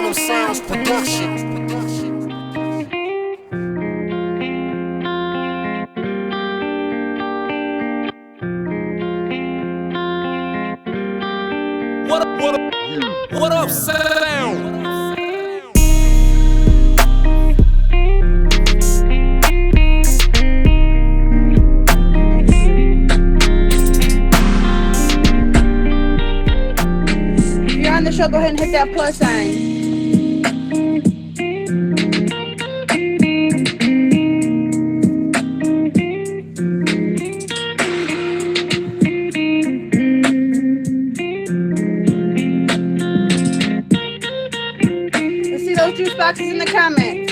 Phantom Sounds Production. What up, sound? If you're on the show, go ahead and hit that plus sign. Let's see those juice boxes in the comments.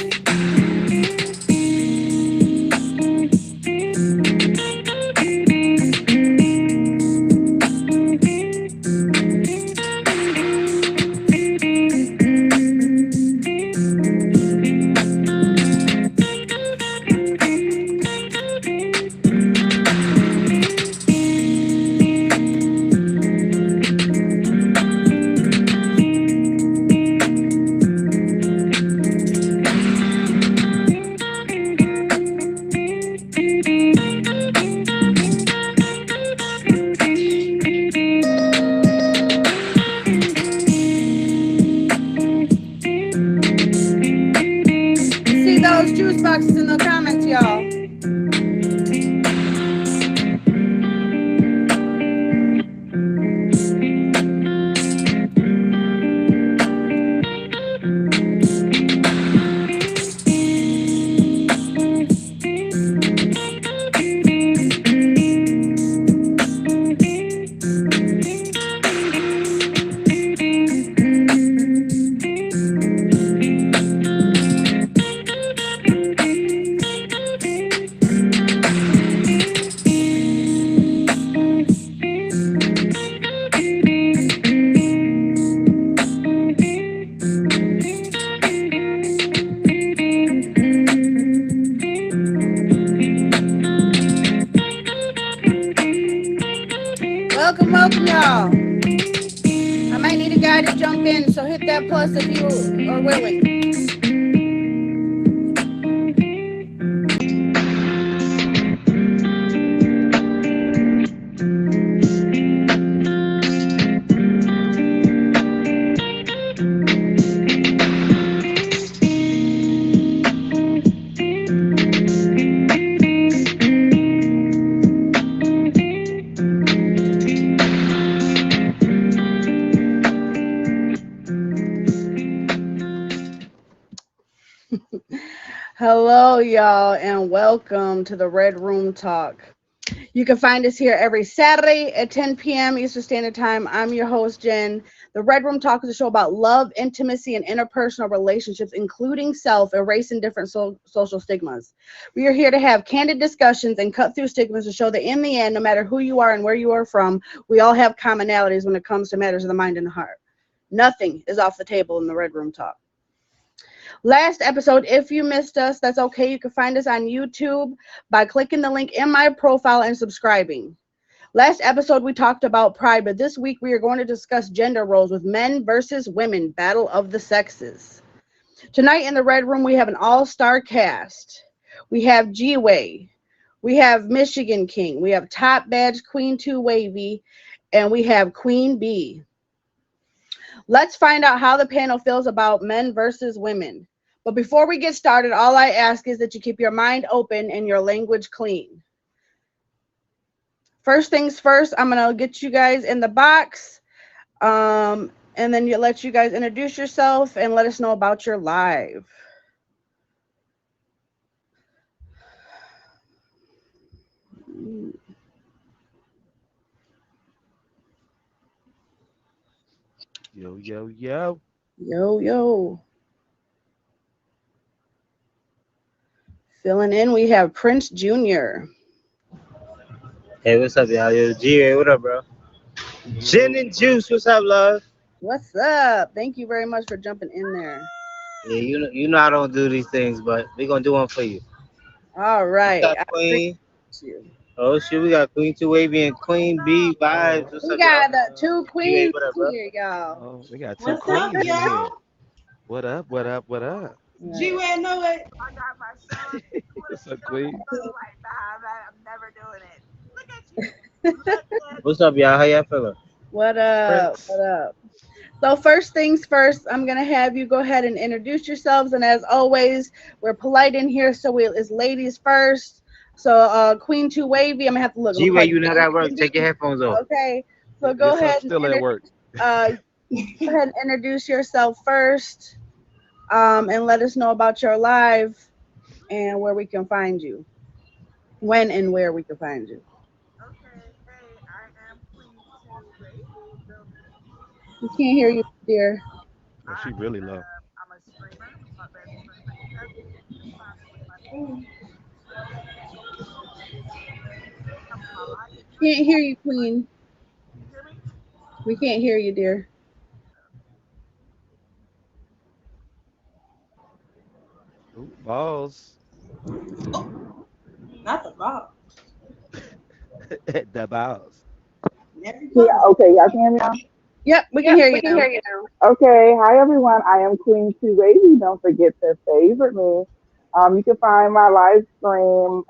See those juice boxes in the comments, y'all. Welcome, y'all. I might need a guy to jump in, so hit that plus if you are willing. Hello, y'all, and welcome to the Red Room Talk. You can find us here every Saturday at 10 p.m. Eastern Standard Time. I'm your host, Jen. The Red Room Talk is a show about love, intimacy, and interpersonal relationships, including erasing different social stigmas. We are here to have candid discussions and cut through stigmas to show that in the end, no matter who you are and where you are from, we all have commonalities when it comes to matters of the mind and the heart. Nothing is off the table in the Red Room Talk. Last episode, if you missed us, that's okay. You can find us on YouTube by clicking the link in my profile and subscribing. Last episode, we talked about pride, but this week we are going to discuss gender roles with men versus women, battle of the sexes. Tonight in the Red Room, we have an all-star cast. We have G-Way. We have Michigan King. We have Top Badge Queen 2 Wavy. And we have Queen Bee. Let's find out how the panel feels about men versus women. But before we get started, all I ask is that you keep your mind open and your language clean. First things first, I'm going to get you guys in the box, and then let you guys introduce yourself and let us know about your live. Yo, yo, yo. Yo, yo. Filling in, we have Prince Jr. Hey, what's up, y'all? Yo, G, what up, bro? Gin and juice, what's up, love? What's up? Thank you very much for jumping in there. Yeah, you know I don't do these things, but we're gonna do one for you. All right. We got Queen. Oh shit, we got Queen 2 Wavy and Queen B vibes. What's We up, got y'all? the two queens here, y'all. Oh, we got two queens in here. What up? What up? What up? Right. G-Way, know it. I got my son. You want to What's up, show me? Queen? Like, nah, I'm never doing it. Look at you. Look at What's up, y'all? How y'all feeling? What up? Prince. What up? So first things first, I'm gonna have you go ahead and introduce yourselves, and as always, we're polite in here, so it's ladies first. So Queen Two Wavy, I'm gonna have to look. I'm gonna G-Way, call you you not at work. Queen. Take your headphones off. Okay. So go Yes, I'm ahead and still at work. uh, go ahead and introduce yourself first, and let us know about your live and where we can find you, when and where we can find you. Okay, hey, I am Queen Two Wavy. We can't hear you, dear. Oh, she really low. I'm a streamer. I'm a plant-based streamer. You guys can find me with my life. Can't hear you, Queen. Can you hear me? We can't hear you, dear. Ooh, balls. Not the ball. The balls. Every Yeah, ball. okay, y'all can hear me now? Yep, we can hear you now. Okay, hi everyone. I am Queen Two Wavy. Don't forget to favorite me. You can find my live stream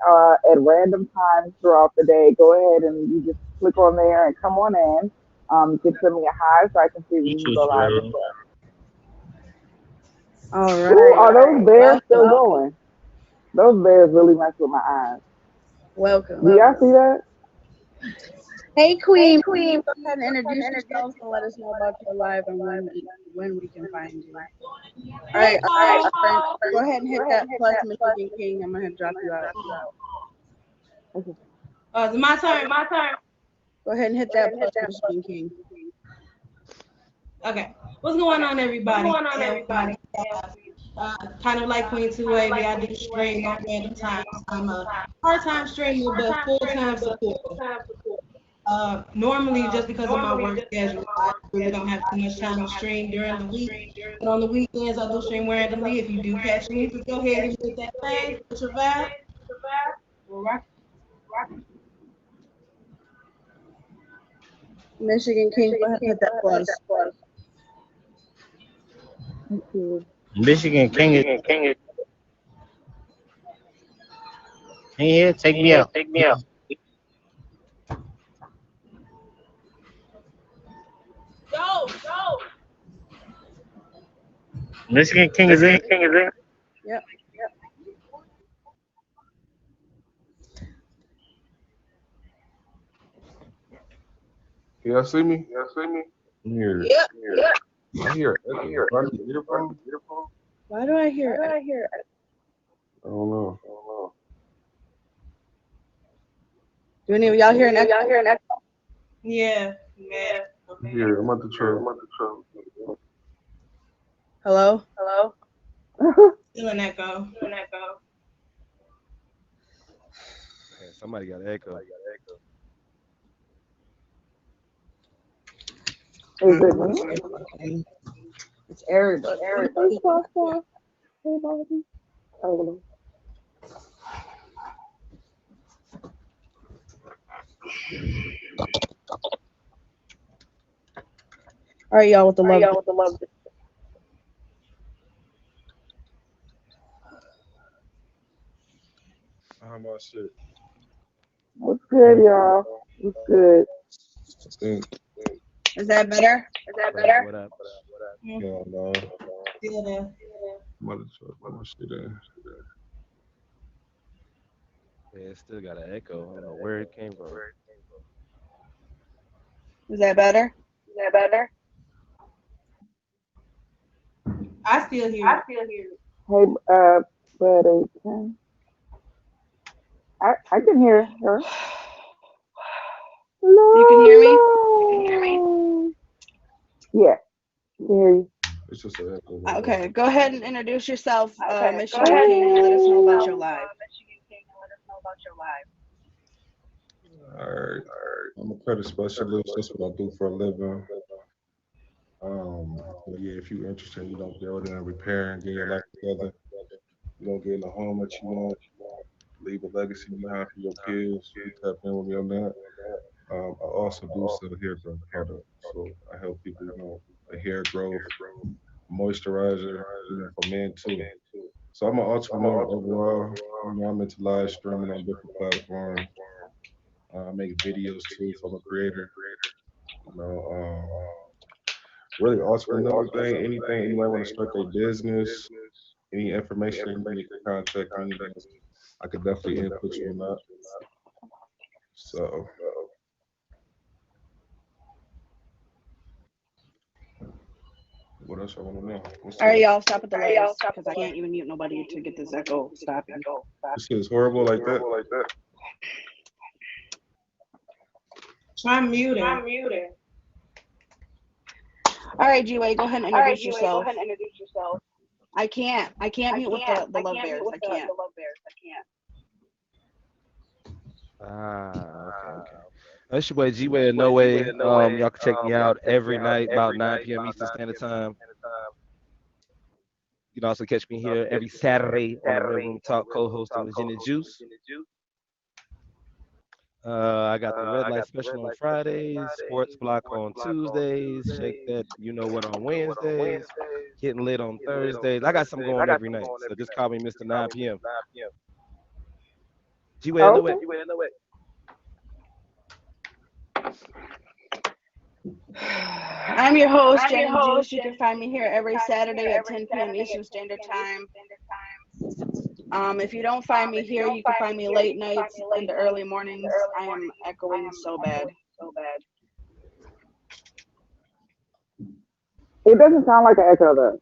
at random times throughout the day. Go ahead and you just click on there and come on in. You can send me a hi so I can see You when you too, go live as Slim. well. All Ooh, right. are those bears still Welcome. going? Those bears really mess with my eyes. Welcome. Do y'all see that? Hey, Queen. Please go ahead and introduce yourself and let us know about your live and when we can find you. All Hey, right, Paul. Prince, go ahead and hit that plus Michigan King. I'm gonna drop you out. Okay. Is it my turn? Go ahead and hit that plus Michigan King. Okay. What's going on, everybody? Kind of like Queen Two Wavy, I do stream on random times. I'm a part-time streamer, but full-time supporter. Normally, just because of my work schedule, I really don't have too much time to stream during the week. But on the weekends, I do stream randomly. If you do catch me, just go ahead and hit that thing, put your vibe. We'll rock. Michigan King, go ahead and hit that plus. Okay. Michigan King is in here. Take me out. Michigan King is in. Yep. Can y'all see me? I'm here. Yep. I hear echo. Probably the earphone. Why do I hear it? I don't know. Do any of y'all hear an echo? Yeah, man. I'm here. I'm at the truck. Hello? Still an echo. Man, somebody got an echo. Is it me? It's everybody. Hey, Sasha. Hey, Bobby. Oh, All right, y'all, with the love. How much shit? what's good, y'all? What's good? I think. Is that better? What up? What up? Yeah, no. Still there. I'm at the truck. Put my shit in. Yeah, it still got an echo. I don't know where it came from. Is that better? I still hear you. Hey, buddy. I can hear her. You can hear me? Lolo. Yeah, I can hear you. It's just an echo. That's all. Okay, go ahead and introduce yourself, Michigan King, and let us know about your live. All right. I'm a credit specialist. That's what I do for a living. So yeah, if you're interested, building and repairing, getting your life together, getting a home that you want, leave a legacy behind for your kids. You tap in with me on that. I also do sell hair growth products. So I help people, the hair growth, moisturizer, for men too. So I'm an entrepreneur overall. I'm into live streaming on different platforms. I make videos too, so I'm a creator. You know, really entrepreneur thing, anything anybody want to start their business, any information you need to contact me, then I could definitely input you on that. So what else I want to know? What's All right, up? y'all, stop at the last because I can't even mute nobody to get this echo stopping. This shit is horrible like that. Try muting. All right, G-Way, go ahead and introduce yourself. I can't mute with the love bears. I can't. Okay. That's your boy G-Way No Way. Y'all can check me out every night about 9 p.m. Eastern Standard Time. You can also catch me here every Saturday on the Red Room Talk, co-hosting with Gin and Juice. I got the red light special on Fridays, sports block on Tuesdays, shake that you know what on Wednesdays, getting lit on Thursdays. I got something going every night, so just call me Mr. 9 p.m. G-Way No Way. I'm your host, Jen and Juice. You can find me here every Saturday at 10 p.m. Eastern Standard Time. If you don't find me here, you can find me late nights in the early mornings. I am echoing so bad. It doesn't sound like an echo though.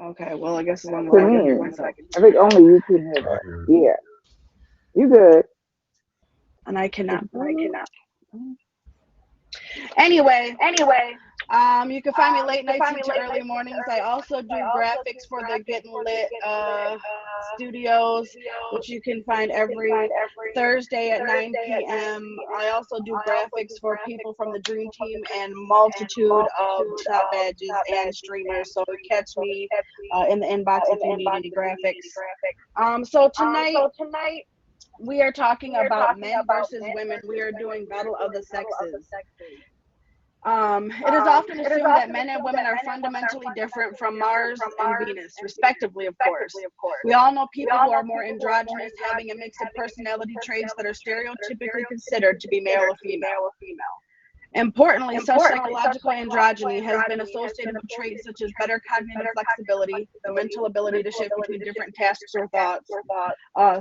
Okay, well, I guess as long as To I can hear me, myself. I think only you can hear I that. hear it. Yeah, you good. And I cannot. Anyway, you can find me late nights into early mornings. I also do graphics for the Getting Lit studios, which you can find every Thursday at 9 p.m. I also do graphics for people from the Dream Team and multitude of top badges and streamers. So catch me in the inbox if you need any graphics. So tonight we are talking about men versus women. We are doing Battle of the Sexes. It is often assumed that men and women are fundamentally different from Mars and Venus, respectively, of course. We all know people who are more androgynous, having a mix of personality traits that are stereotypically considered to be male or female. Importantly, such psychological androgyny has been associated with traits such as better cognitive flexibility, the mental ability to shift between different tasks or thoughts,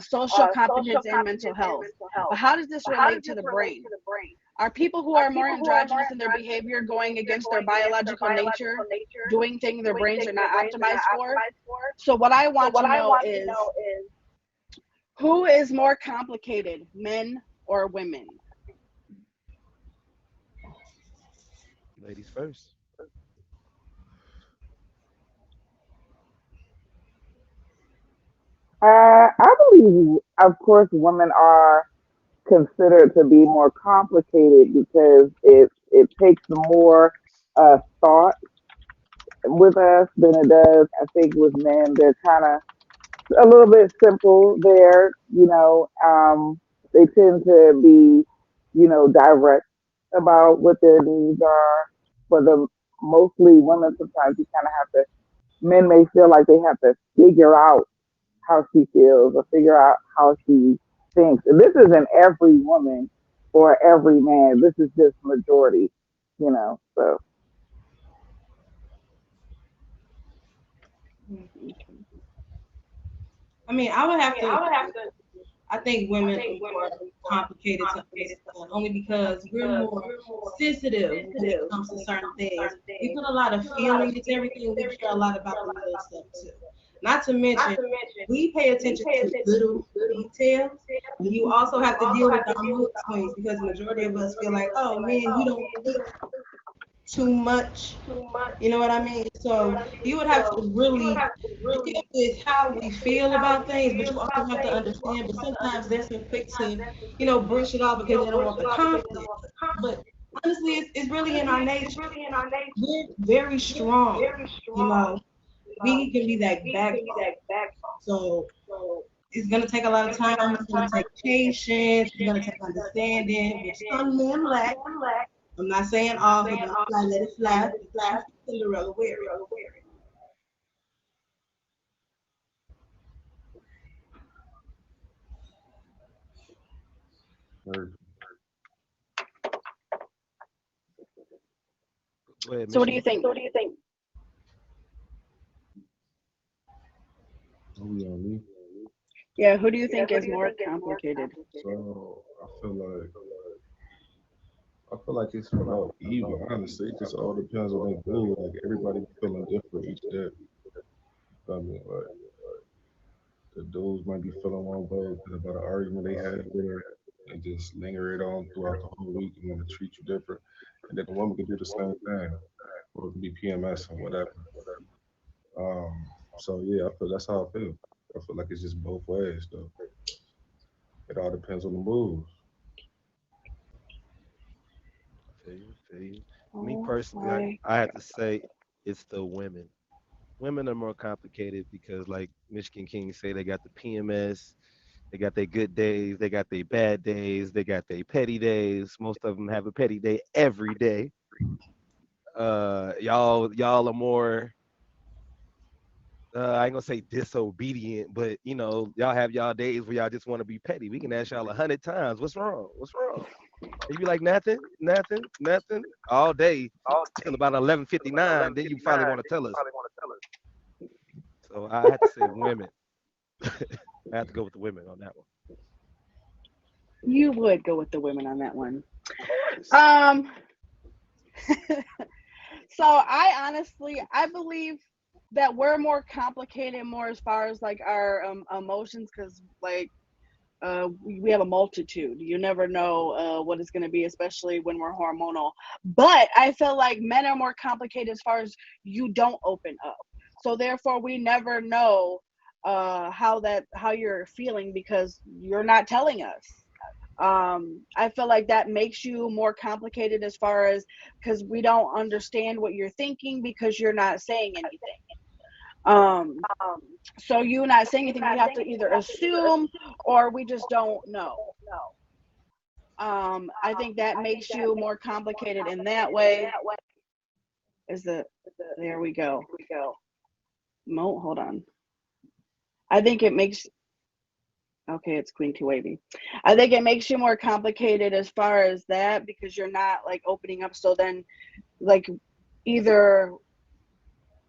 social competence, and mental health. But how does this relate to the brain? Are people who are more androgynous in their behavior going against their biological nature, doing things their brains are not optimized for? So what I want to know is, who is more complicated, men or women? Ladies first. I believe, of course, women are considered to be more complicated because it takes more thought with us than it does. I think with men, they're kind of a little bit simple there. They tend to be, direct about what their needs are. For the mostly women, sometimes you kind of have to. Men may feel like they have to figure out how she feels or figure out how she thinks. And this isn't every woman or every man. This is just majority, So I mean, I would have to. I think women are more complicated to understand only because we're more sensitive when it comes to certain things. We put a lot of feeling into everything. We care a lot about the little stuff too. Not to mention, we pay attention to little details. You also have to deal with our mood swings because the majority of us feel like, oh man, we don't think too much. You know what I mean? So you would have to really deal with how we feel about things, but you also have to understand. But sometimes they're so quick to, brush it off because they don't want the conflict. But honestly, it's really in our nature. We're very strong. You know, we can be that backbone. So it's gonna take a lot of time. It's gonna take patience. It's gonna take understanding, which some men lack. I'm not saying all, so don't fly, let it fly. She's Cinderella, wear it. Or Go ahead, So what do you Michigan. think? who we on me? Yeah, who do you think is more complicated? So I feel like it's about even. Honestly, it just all depends on they do. Like everybody be feeling different each day. I mean, like the dudes might be feeling one way because about an argument they had with her, and just linger it on throughout the whole week and want to treat you different. And then the woman could do the same thing, or it could be PMS or whatever. So yeah, I feel that's how I feel. I feel like it's just both ways though. It all depends on the moves. Feel you, feel you. Me Oh personally, my. I had to say it's the women. Women are more complicated because, like Michigan King say, they got the PMS, they got their good days, they got their bad days, they got their petty days. Most of them have a petty day every day. Y'all are more. I ain't gonna say disobedient, but y'all have y'all days where y'all just want to be petty. We can ask y'all 100 times, what's wrong? What's wrong? And you be like, nothing, nothing, nothing, all day till about 11:59. Then you finally want to tell us. So I had to say women. I have to go with the women on that one. You would go with the women on that one. Of course. Um, so I believe that we're more complicated more as far as like our emotions because like we have a multitude. You never know what it's going to be, especially when we're hormonal. But I feel like men are more complicated as far as you don't open up. So therefore, we never know how you're feeling because you're not telling us. I feel like that makes you more complicated as far as because we don't understand what you're thinking because you're not saying anything. Um, so you not saying anything, we have to either assume or we just don't know. I think that makes you more complicated in that way. Is the There we go. Mo, hold on. I think it makes Okay, it's Queen Too Wavy. I think it makes you more complicated as far as that because you're not like opening up. So then, like, either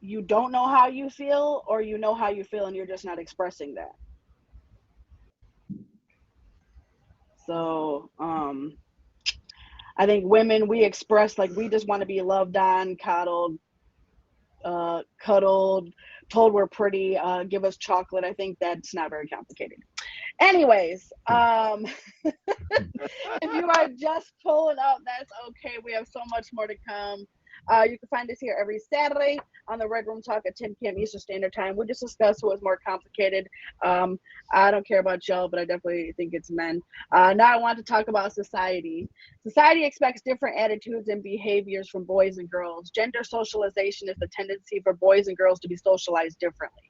you don't know how you feel or you know how you feel and you're just not expressing that. So, I think women we express like we just want to be loved on, coddled, cuddled, told we're pretty, give us chocolate. I think that's not very complicated. Anyways, if you are just pulling up, that's okay. We have so much more to come. You can find us here every Saturday on the Red Room Talk at 10 p.m. Eastern Standard Time. We just discuss who is more complicated. Um, I don't care about y'all, but I definitely think it's men. Now I want to talk about society. Society expects different attitudes and behaviors from boys and girls. Gender socialization is the tendency for boys and girls to be socialized differently.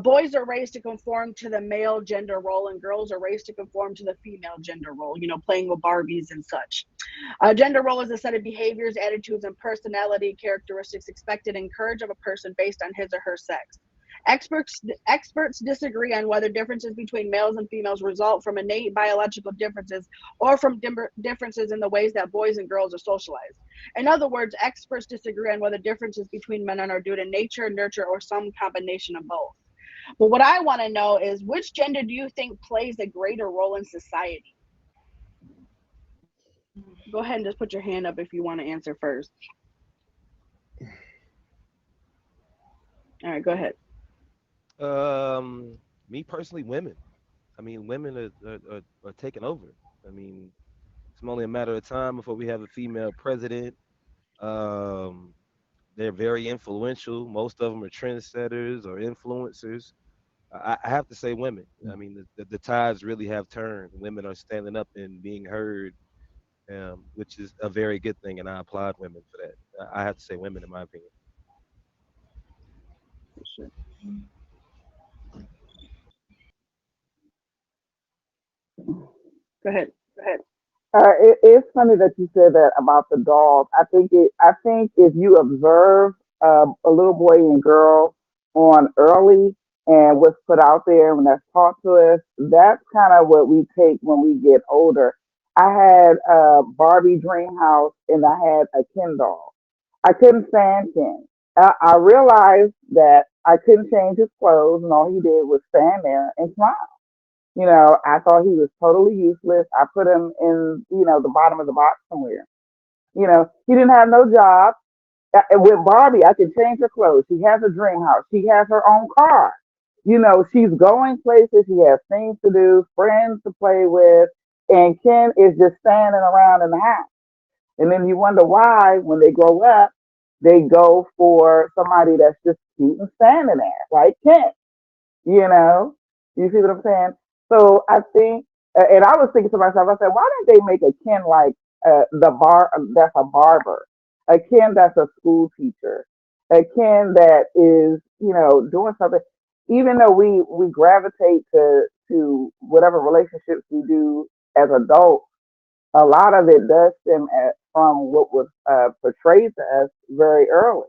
Boys are raised to conform to the male gender role, and girls are raised to conform to the female gender role, playing with Barbies and such. Gender role is a set of behaviors, attitudes, and personality characteristics expected and encouraged of a person based on his or her sex. Experts disagree on whether differences between males and females result from innate biological differences or from differences in the ways that boys and girls are socialized. In other words, experts disagree on whether differences between men and women are due to nature, nurture, or some combination of both. But what I want to know is which gender do you think plays a greater role in society? Go ahead and just put your hand up if you want to answer first. All right, go ahead. Me personally, women. I mean, women are taking over. I mean, it's only a matter of time before we have a female president. Um, they're very influential. Most of them are trendsetters or influencers. I have to say women. I mean, the tides really have turned. Women are standing up and being heard, which is a very good thing, and I applaud women for that. I have to say women, in my opinion. Sure. Go ahead. It's funny that you said that about the dolls. I think if you observe a little boy and girl on early and what's put out there and that's taught to us, that's kind of what we take when we get older. I had a Barbie dream house and I had a Ken doll. I couldn't stand Ken. I realized that I couldn't change his clothes and all he did was stand there and smile. I thought he was totally useless. I put him in, the bottom of the box somewhere. He didn't have no job. With Barbie, I can change her clothes. She has a dream house. She has her own car. She's going places. She has things to do, friends to play with. And Ken is just standing around in the house. And then you wonder why, when they grow up, they go for somebody that's just cute and standing there, like Ken. You know, you see what I'm saying? So I think, and I was thinking to myself, I said, why didn't they make a Ken like the bar that's a barber, a Ken that's a school teacher, a Ken that is, doing something. Even though we gravitate to whatever relationships we do as adults, a lot of it does stem from what was portrayed to us very early,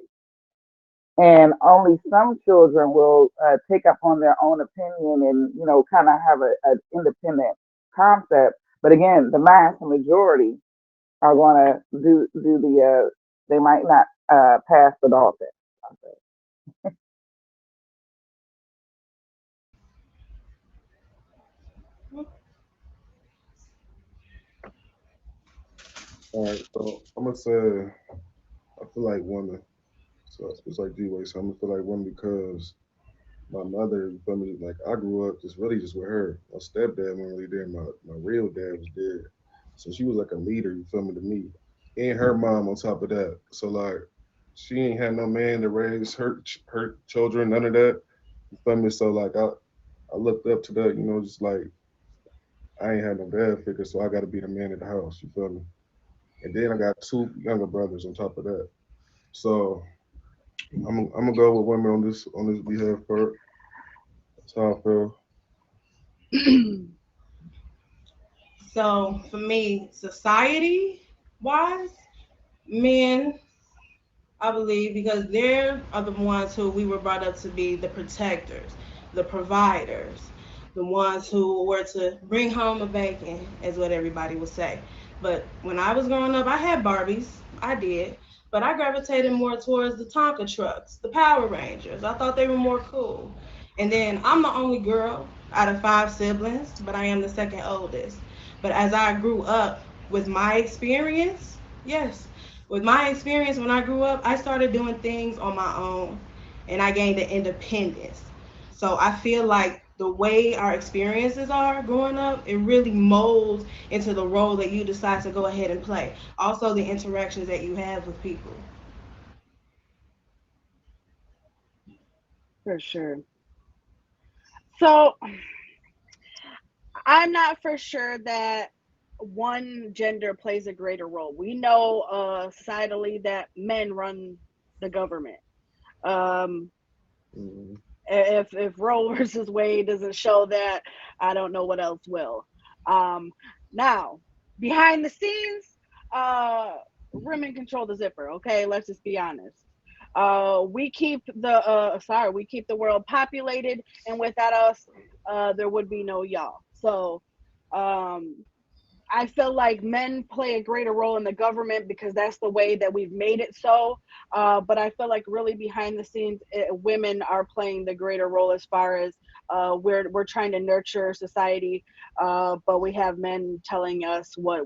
and only some children will take up on their own opinion and kind of have an independent concept. But again, the mass majority are going to do the they might not pass the doll test. I'll say. All right, so I'm gonna say I feel like women. So it's like D-Way. So I'm gonna feel like women because my mother, you feel me? Like I grew up just really just with her. My stepdad wasn't really there. My real dad was dead. So she was like a leader, you feel me, to me. And her mom on top of that. So like she ain't had no man to raise her children, none of that. You feel me? So like I looked up to that, just like I ain't had no dad figure, so I gotta be the man of the house, you feel me? And then I got two younger brothers on top of that. So I'm gonna go with women on this behalf part. That's how I feel. So for me, society wise, men, I believe, because they are the ones who we were brought up to be the protectors, the providers, the ones who were to bring home a bacon, is what everybody would say. But when I was growing up, I had Barbies, I did, but I gravitated more towards the Tonka trucks, the Power Rangers. I thought they were more cool. And then I'm the only girl out of five siblings, but I am the second oldest. But as I grew up with my experience, yes, with my experience when I grew up, I started doing things on my own and I gained an independence. So I feel like the way our experiences are growing up, it really molds into the role that you decide to go ahead and play. Also, the interactions that you have with people. For sure. So I'm not for sure that one gender plays a greater role. We know societally that men run the government. Um, Mhm. if Roe versus Wade doesn't show that, I don't know what else will. Um, Now, behind the scenes, uh, women control the zipper. Okay, let's just be honest. We keep the world populated, and without us, there would be no y'all. So, um, I feel like men play a greater role in the government because that's the way that we've made it so. But I feel like really behind the scenes, women are playing the greater role as far as we're trying to nurture society, but we have men telling us what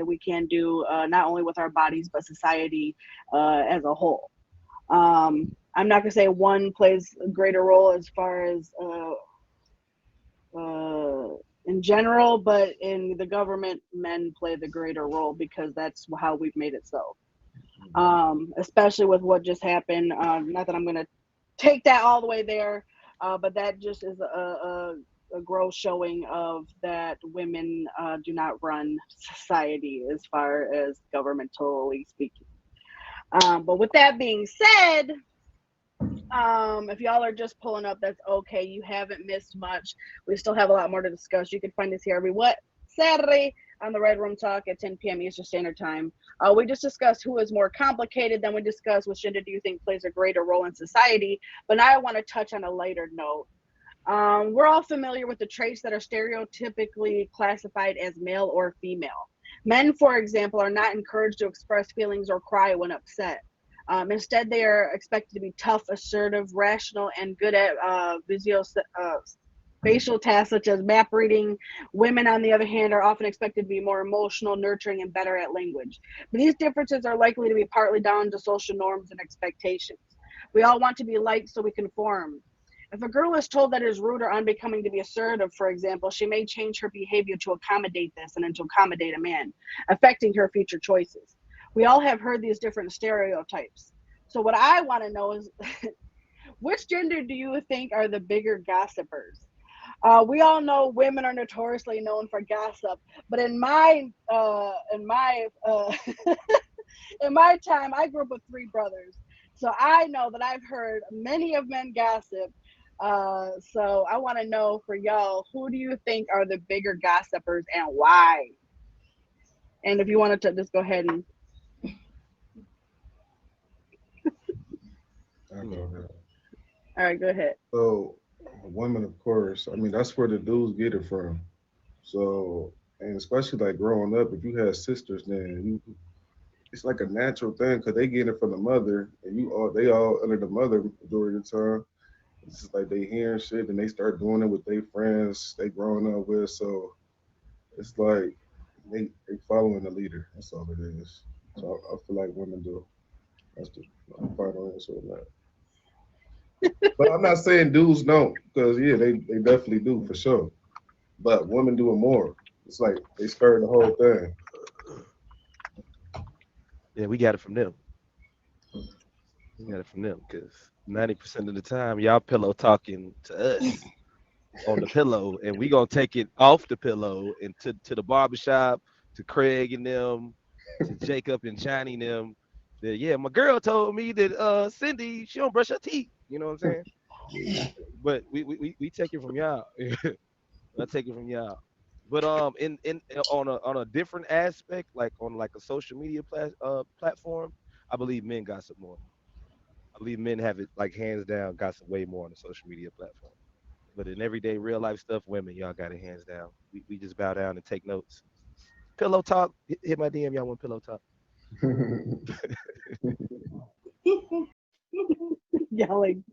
we can do, not only with our bodies but society as a whole. I'm not gonna say one plays a greater role as far as uh, in general, but in the government, men play the greater role because that's how we've made it so. Mhm. Especially with what just happened. Not that I'm going to take that all the way there, but that just is a gross showing of that women do not run society as far as governmentally speaking. But with that being said, if y'all are just pulling up, that's okay. You haven't missed much. We still have a lot more to discuss. You can find us here every what? Saturday, on the Red Room Talk at 10 p.m. Eastern Standard Time. We just discussed who is more complicated. Then we discussed which gender do you think plays a greater role in society. But now I want to touch on a lighter note. We're all familiar with the traits that are stereotypically classified as male or female. Men, for example, are not encouraged to express feelings or cry when upset. Instead, they are expected to be tough, assertive, rational, and good at facial tasks such as map reading. Women, on the other hand, are often expected to be more emotional, nurturing, and better at language. But these differences are likely to be partly down to social norms and expectations. We all want to be liked, so we conform. If a girl is told that it is rude or unbecoming to be assertive, for example, she may change her behavior to accommodate this and then to accommodate a man, affecting her future choices. We all have heard these different stereotypes. So, what I want to know is which gender do you think are the bigger gossipers? We all know women are notoriously known for gossip, but in my time, I grew up with three brothers, so I know that I've heard many of men gossip. So I want to know for y'all, who do you think are the bigger gossipers and why? And if you wanted to just go ahead and I go ahead. all right, go ahead. So women, of course. I mean, that's where the dudes get it from. So, and especially like growing up, if you had sisters, then it's like a natural thing because they get it from the mother, and they all under the mother majority of the time. It's just like they hearing shit and they start doing it with their friends they growing up with. So it's like they following the leader. That's all it is. So I feel like women do. That's the final answer on that. But I'm not saying dudes don't, because yeah, they definitely do for sure. But women do it more. It's like they started the whole thing. Yeah, we got it from them. We got it from them because 90% of the time y'all pillow talking to us on the pillow, and we gonna take it off the pillow and to the barbershop, to Craig and them, to Jacob and Johnny and them. That yeah, my girl told me that Cindy, she don't brush her teeth. You know what I'm saying? But we take it from y'all. I take it from y'all. But in on a different aspect, like on like a social media platform, I believe men gossip more. I believe men have it like hands down gossip way more on the social media platform. But in everyday real life stuff, women, y'all got it hands down. We just bow down and take notes. Pillow talk, hit my DM, y'all want pillow talk. Yelling.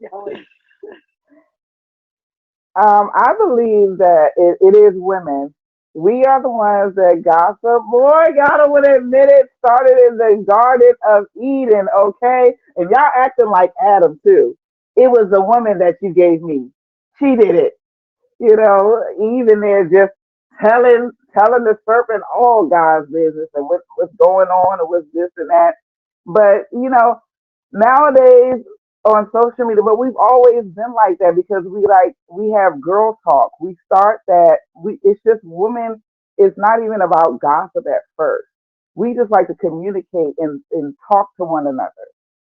I believe that it is women. We are the ones that gossip. Boy, gotta would admit it started in the Garden of Eden, okay? And y'all acting like Adam too. It was the woman that you gave me. She did it. You know, even there just telling the serpent all God's business and what's going on and what's this and that. But nowadays on social media, but we've always been like that because we have girl talk. We start that we it's just women. It's not even about gossip at first. We just like to communicate and talk to one another.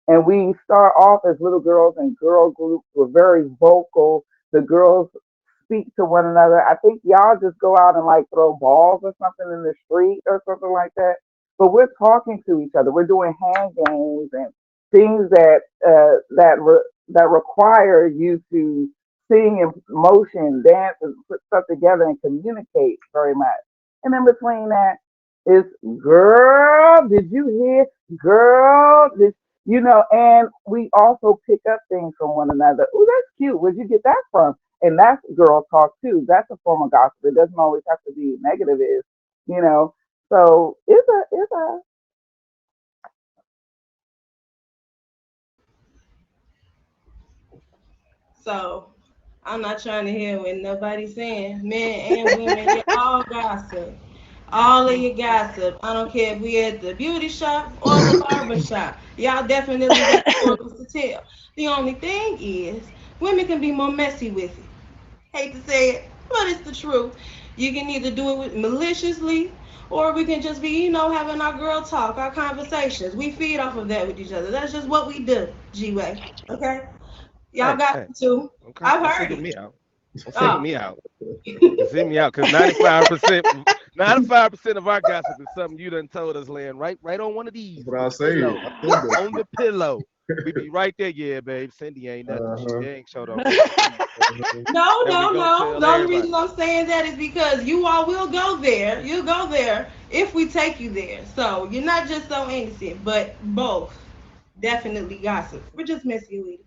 And we start off as little girls and girl groups. We're very vocal. The girls speak to one another. I think y'all just go out and like throw balls or something in the street or something like that. But we're talking to each other. We're doing hand games and things that require you to sing in motion, dance, and put stuff together and communicate very much. And in between that is, girl, did you hear? Girl, and we also pick up things from one another. Oh, that's cute. Where'd you get that from? And that's girl talk too. That's a form of gossip. It doesn't always have to be negative. Is you know. So it's a. So I'm not trying to hear what nobody's saying. Men and women, you all gossip. All of your gossip. I don't care if we at the beauty shop or the barber shop. Y'all definitely got stories to tell. The only thing is, women can be more messy with it. Hate to say it, but it's the truth. You can either do it with maliciously, or we can just be, having our girl talk, our conversations. We feed off of that with each other. That's just what we do, G-Way. Okay? Y'all Hey, got hey, it too. okay, I've don't heard single it. me out. Don't single Oh, me out. Don't single me out because 95%, 95% of our gossip is something you done told us, laying right on one of these, But I the say it. pillow, I said that on shit. the pillow. We be right there, yeah, babe. Cindy ain't nothing. She Uh-huh. ain't showed up for us. Uh-huh. No, And we no, go no. tell The only everybody. reason I'm saying that is because you all will go there. You'll go there if we take you there. So you're not just so innocent, but both definitely gossip. We're just messy with it.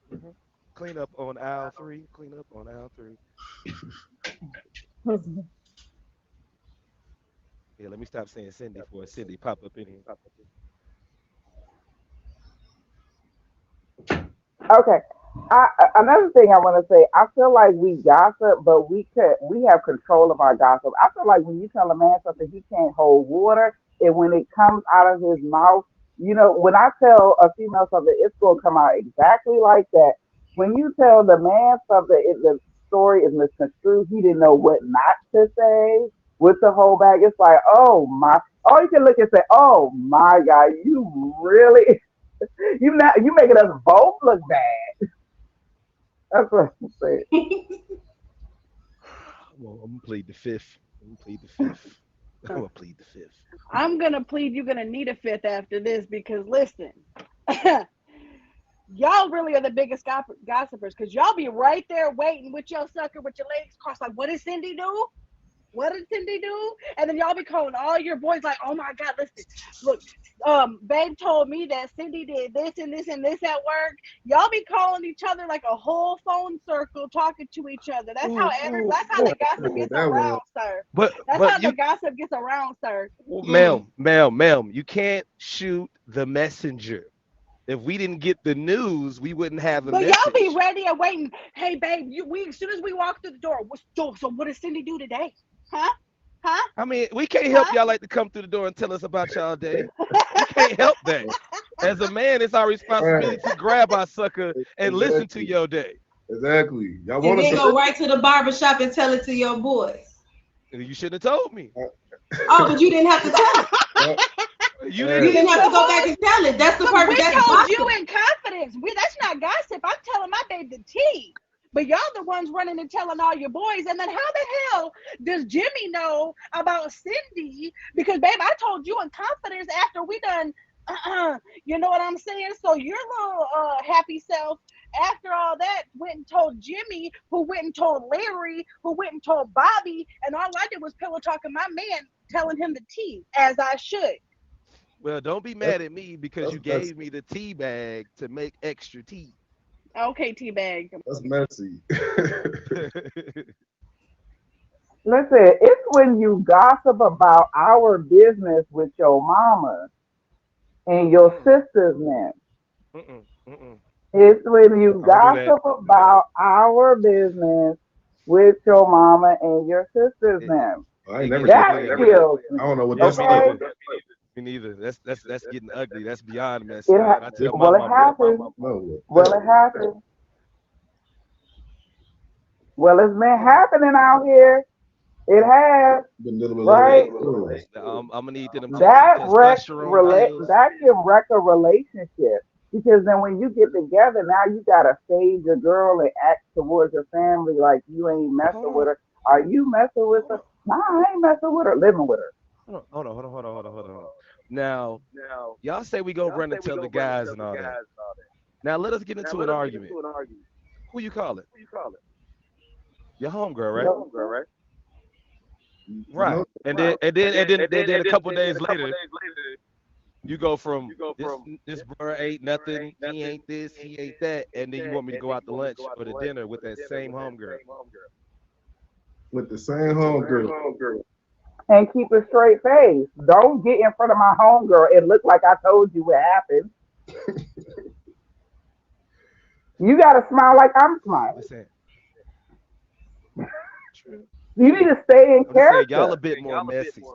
hmm Clean up on aisle 3. Clean up on aisle 3. Yeah, let me stop saying Cindy for Cindy pop up in here. Okay. Another thing I want to say, I feel like we gossip, but we have control of our gossip. I feel like when you tell a man something he can't hold water, and when it comes out of his mouth, when I tell a female something, it's gonna come out exactly like that. When you tell the man something, the story is misconstrued. He didn't know what not to say, what to hold back. It's like, oh my, or you can look and say, oh my God, you really, you making us both look bad. That's what I'm saying. I'm gonna plead the fifth. I'm gonna plead the fifth. I'm gonna plead the fifth. I'm gonna plead you're gonna need a fifth after this because listen, y'all really are the biggest gossipers because y'all be right there waiting with your sucker with your legs crossed, like, what did Cindy do? What did Cindy do? And then y'all be calling all your boys like, oh my God, listen, look, babe told me that Cindy did this and this and this at work. Y'all be calling each other like a whole phone circle talking to each other. Ooh, ooh, That's how ooh. the gossip Well, gets that one. around, sir. But That's but how the you, gossip gets around, sir. Mm. ma'am, you can't shoot the messenger. If we didn't get the news, we wouldn't have a But y'all be message. ready and waiting. Hey, babe, we as soon as we walk through the door, so what did Cindy do today? Huh? Huh? I mean, we can't help Huh? y'all like to come through the door and tell us about y'all day. We can't help that. As a man, it's our Right. responsibility to grab our sucker and listen to Exactly. your day. Exactly. Y'all And want us then to go right to the barber shop and tell it to your boys. And you shouldn't have told me. Oh, but you didn't have to tell it. Uh, You You hey, didn't. didn't have But to go who back is and tell it. That's the But purpose. we That's told you gossip. in confidence. That's not gossip. I'm telling my babe the tea. But y'all the ones running and telling all your boys. And then how the hell does Jimmy know about Cindy? Because babe, I told you in confidence after we done you know what I'm saying? So your little happy self after all that went and told Jimmy, who went and told Larry, who went and told Bobby, and all I did was pillow talking my man, telling him the tea as I should. Well, don't be that's mad at me because that's you messy. gave me the tea bag to make extra tea. Okay, teabag. That's messy. Listen, it's when you gossip about our business with your mama and your Mm-mm, sisters, man. mm-mm, mm-mm. It's when you I don't do that. gossip about our business with your mama and your sisters, It, it, man. I ain't it never gets did That that. ugly after that. kills I me. don't know what Yeah, that's me like. Okay? neither. Me neither. That's getting ugly. That's beyond It messy. ha- And I tell my well, it mama that. happens. No, Well, it happens. Well, it's been Mm. happening out here. It has, been dealing with a little right? See, experience. I'm gonna need them That testosterone pills. that can wreck a relationship because then when you get together, now you gotta save your girl and act towards your family like you ain't Hold messing with on, her. Are you messing with hold her? on, Nah, I ain't messing with her. Living with her. hold on. Now, y'all say we go run and tell the guys and all that. Now let us get into an argument. Who you call it? Your homegirl, right? No, You Right. know, And then a couple days later, you go from this bro ain't nothing, he ain't this, he ain't that, and then you want me to go out to lunch or to dinner with that same homegirl. with the same homegirl. and keep a straight face. Don't get in front of my homegirl and look like I told you what happened. You gotta smile like I'm smiling. Listen, true, You need true. to stay in I'm just saying y'all a character. bit more messy.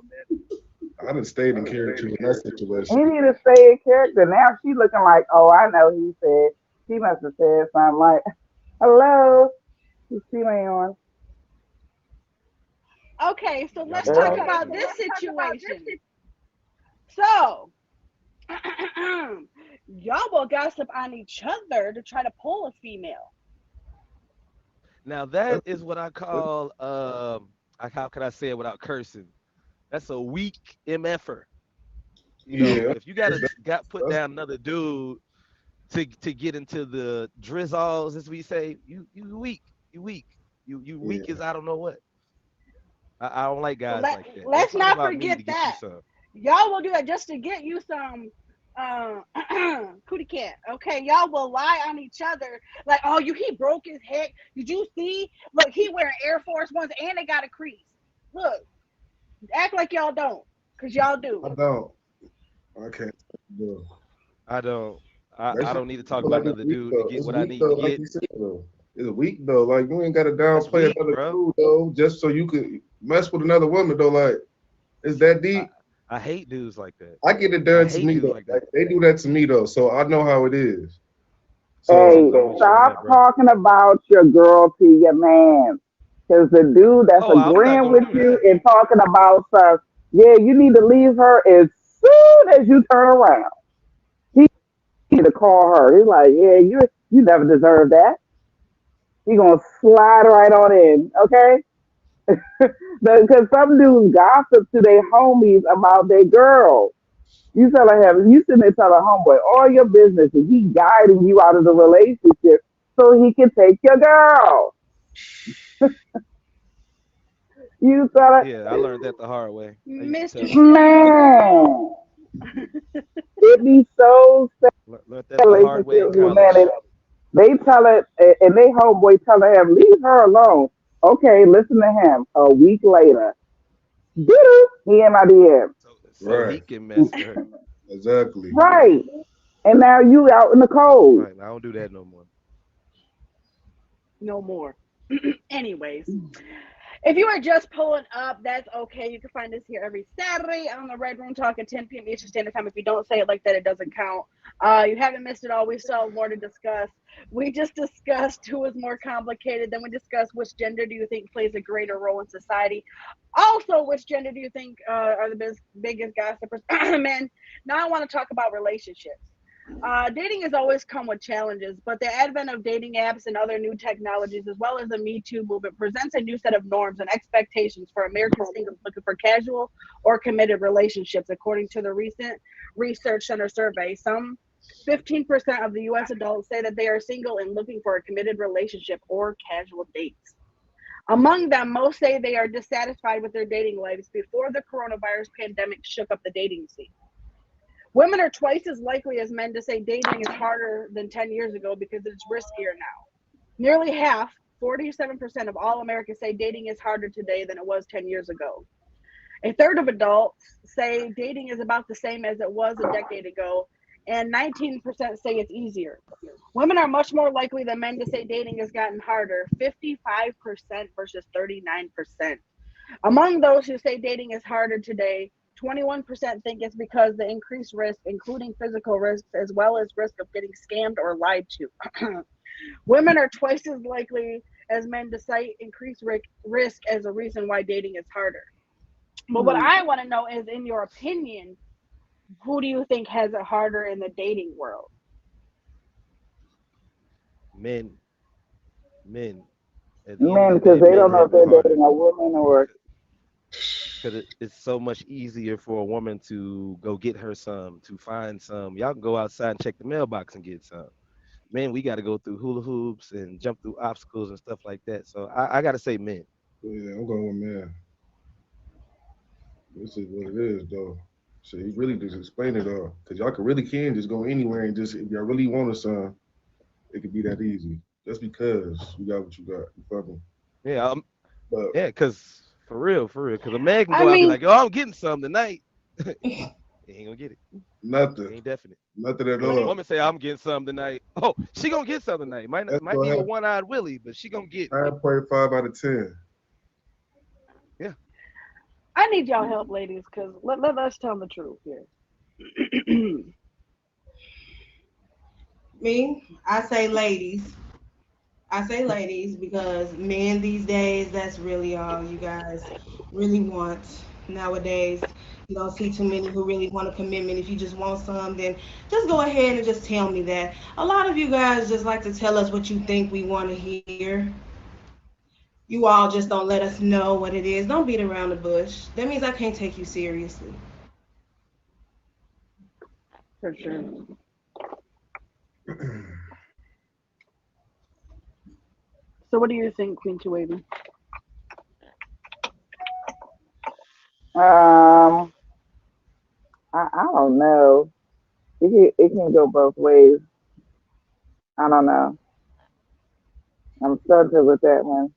I done stayed in character in that situation. You need to stay in character. Now she looking like, oh, I know he said. She must have said something like, hello, what's she on? Okay, so Y'all let's be talk talking Right. too about much. this situation. So, y'all will gossip on each other to try to pull a female. Now that That's, is what I that's call how could I say it without cursing? That's a weak mf'er. Yeah, But if you gotta got put that's down another dude to get into the drizzles, as we say, you weak, you weak, you weak yeah. as I don't know what. I don't like guys Let like that. Don't let's talk not about me forget to get you that. some. Y'all will do that just to get you some uh cootie cat. Okay, y'all will lie on each other like, oh, he broke his head. Did you see? Look, he wearing Air Force Ones and they got a crease. Look, act like y'all don't, cause y'all I do. don't. I can't do. I don't. That I shit don't need to talk feel about like it's another weak dude to though. get It's what I weak need to though, like get. you said though. It's weak though. Like you ain't gotta That's downplay weak, another bro. dude though, just so you could mess with another woman though. Like, is that I deep? I hate dudes like that. I get it I done to hate me dudes though. like Like that. they do that to me though, so I know how it is. Hey, So I'm with you on stop that, bro. talking about your girl to your man. Because the dude that's Oh, I'm not agreeing gonna with do you that. and talking about stuff, yeah, you need to leave her as soon as you turn around. He need to call her. He's like, yeah, you never deserve that. He gonna slide right on in, okay? Because some dudes gossip to their homies about their girl. You sitting there telling homeboy all your business, and he guiding you out of the relationship so he can take your girl. You tell Yeah, I learned that the hard way. I used to Mr. tell man, it be so sad learned that in the hard way in relationships with men. college. They tell it, and they homeboy telling him, leave her alone. Okay, listen to him. A week later, doo he in my DM. So he right, can mess with her. exactly. Right. And now you out in the cold. Right. I don't do that no more. No more. Anyways, if you are just pulling up, that's okay. You can find us here every Saturday on the Red Room Talk at 10 p.m. Eastern Standard Time. If you don't say it like that, it doesn't count. You haven't missed it all. We still have more to discuss. We just discussed who is more complicated. Then we discussed which gender do you think plays a greater role in society. Also, which gender do you think are the biggest gossipers? Men. Now I want to talk about relationships. Dating has always come with challenges, but the advent of dating apps and other new technologies, as well as the Me Too movement, presents a new set of norms and expectations for American singles looking for casual or committed relationships, according to the recent Research Center survey. Some 15% of the U.S. adults say that they are single and looking for a committed relationship or casual dates. Among them, most say they are dissatisfied with their dating lives before the coronavirus pandemic shook up the dating scene. Women are twice as likely as men to say dating is harder than 10 years ago because it's riskier now. Nearly half, 47% of all Americans say dating is harder today than it was 10 years ago. A third of adults say dating is about the same as it was a decade ago, and 19% say it's easier. Women are much more likely than men to say dating has gotten harder, 55% versus 39%. Among those who say dating is harder today, 21% think it's because the increased risk, including physical risks, as well as risk of getting scammed or lied to. Women are twice as likely as men to cite increased risk as a reason why dating is harder. But what I want to know is, in your opinion, who do you think has it harder in the dating world? Men, men. At the end of Men, the because day, they men don't know if have it they're harder dating a woman or because it's so much easier for a woman to go get her some, to find some. Y'all can go outside and check the mailbox and get some. Man, we got to go through hula hoops and jump through obstacles and stuff like that. So I got to say men. Yeah, I'm going with man. This is what it is though. So he really just explained it all, cause y'all can just go anywhere and just if y'all really want a son, it could be that easy. Just because you got what you got, you feel me? Yeah, But yeah, because for real, because a man can I go out and be mean, like, oh, I'm getting some tonight. He ain't gonna get it. nothing, He ain't definite. nothing at But if a all. woman say I'm getting some tonight, oh, she gonna get some tonight. That's Might be gonna with happen. one eyed Willie, but she gonna get. 9.5 out of 10. Yeah. I need y'all help, ladies, because let's tell the truth here. Me, I say ladies. I say ladies because men these days, that's really all you guys really want nowadays. You don't see too many who really want a commitment. If you just want some, then just go ahead and just tell me that. A lot of you guys just like to tell us what you think we want to hear. You all just don't let us know what it is. Don't beat around the bush. That means I can't take you seriously. For sure. So what do you think, Queen Wavy? Um, I don't know. It can go both ways. I don't know. I'm stuck with that one.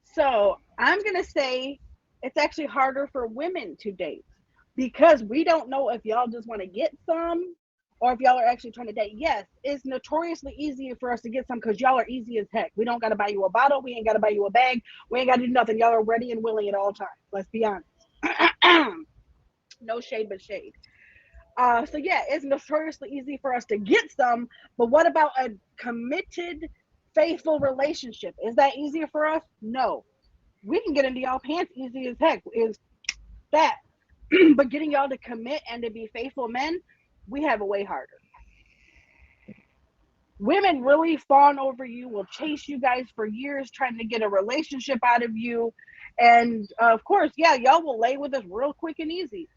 So I'm gonna say it's actually harder for women to date because we don't know if y'all just want to get some or if y'all are actually trying to date. Yes, it's notoriously easier for us to get some because y'all are easy as heck. We don't got to buy you a bottle. We ain't got to buy you a bag. We ain't got to do nothing. Y'all are ready and willing at all times. Let's be honest. No shade, but shade. So yeah, it's notoriously easy for us to get some, but what about a committed, faithful relationship? Is that easier for us? No. We can get into y'all pants easy as heck. Is that? But getting y'all to commit and to be faithful men, we have a way harder. Women really fawn over you, will chase you guys for years, trying to get a relationship out of you. And of course, yeah, y'all will lay with us real quick and easy.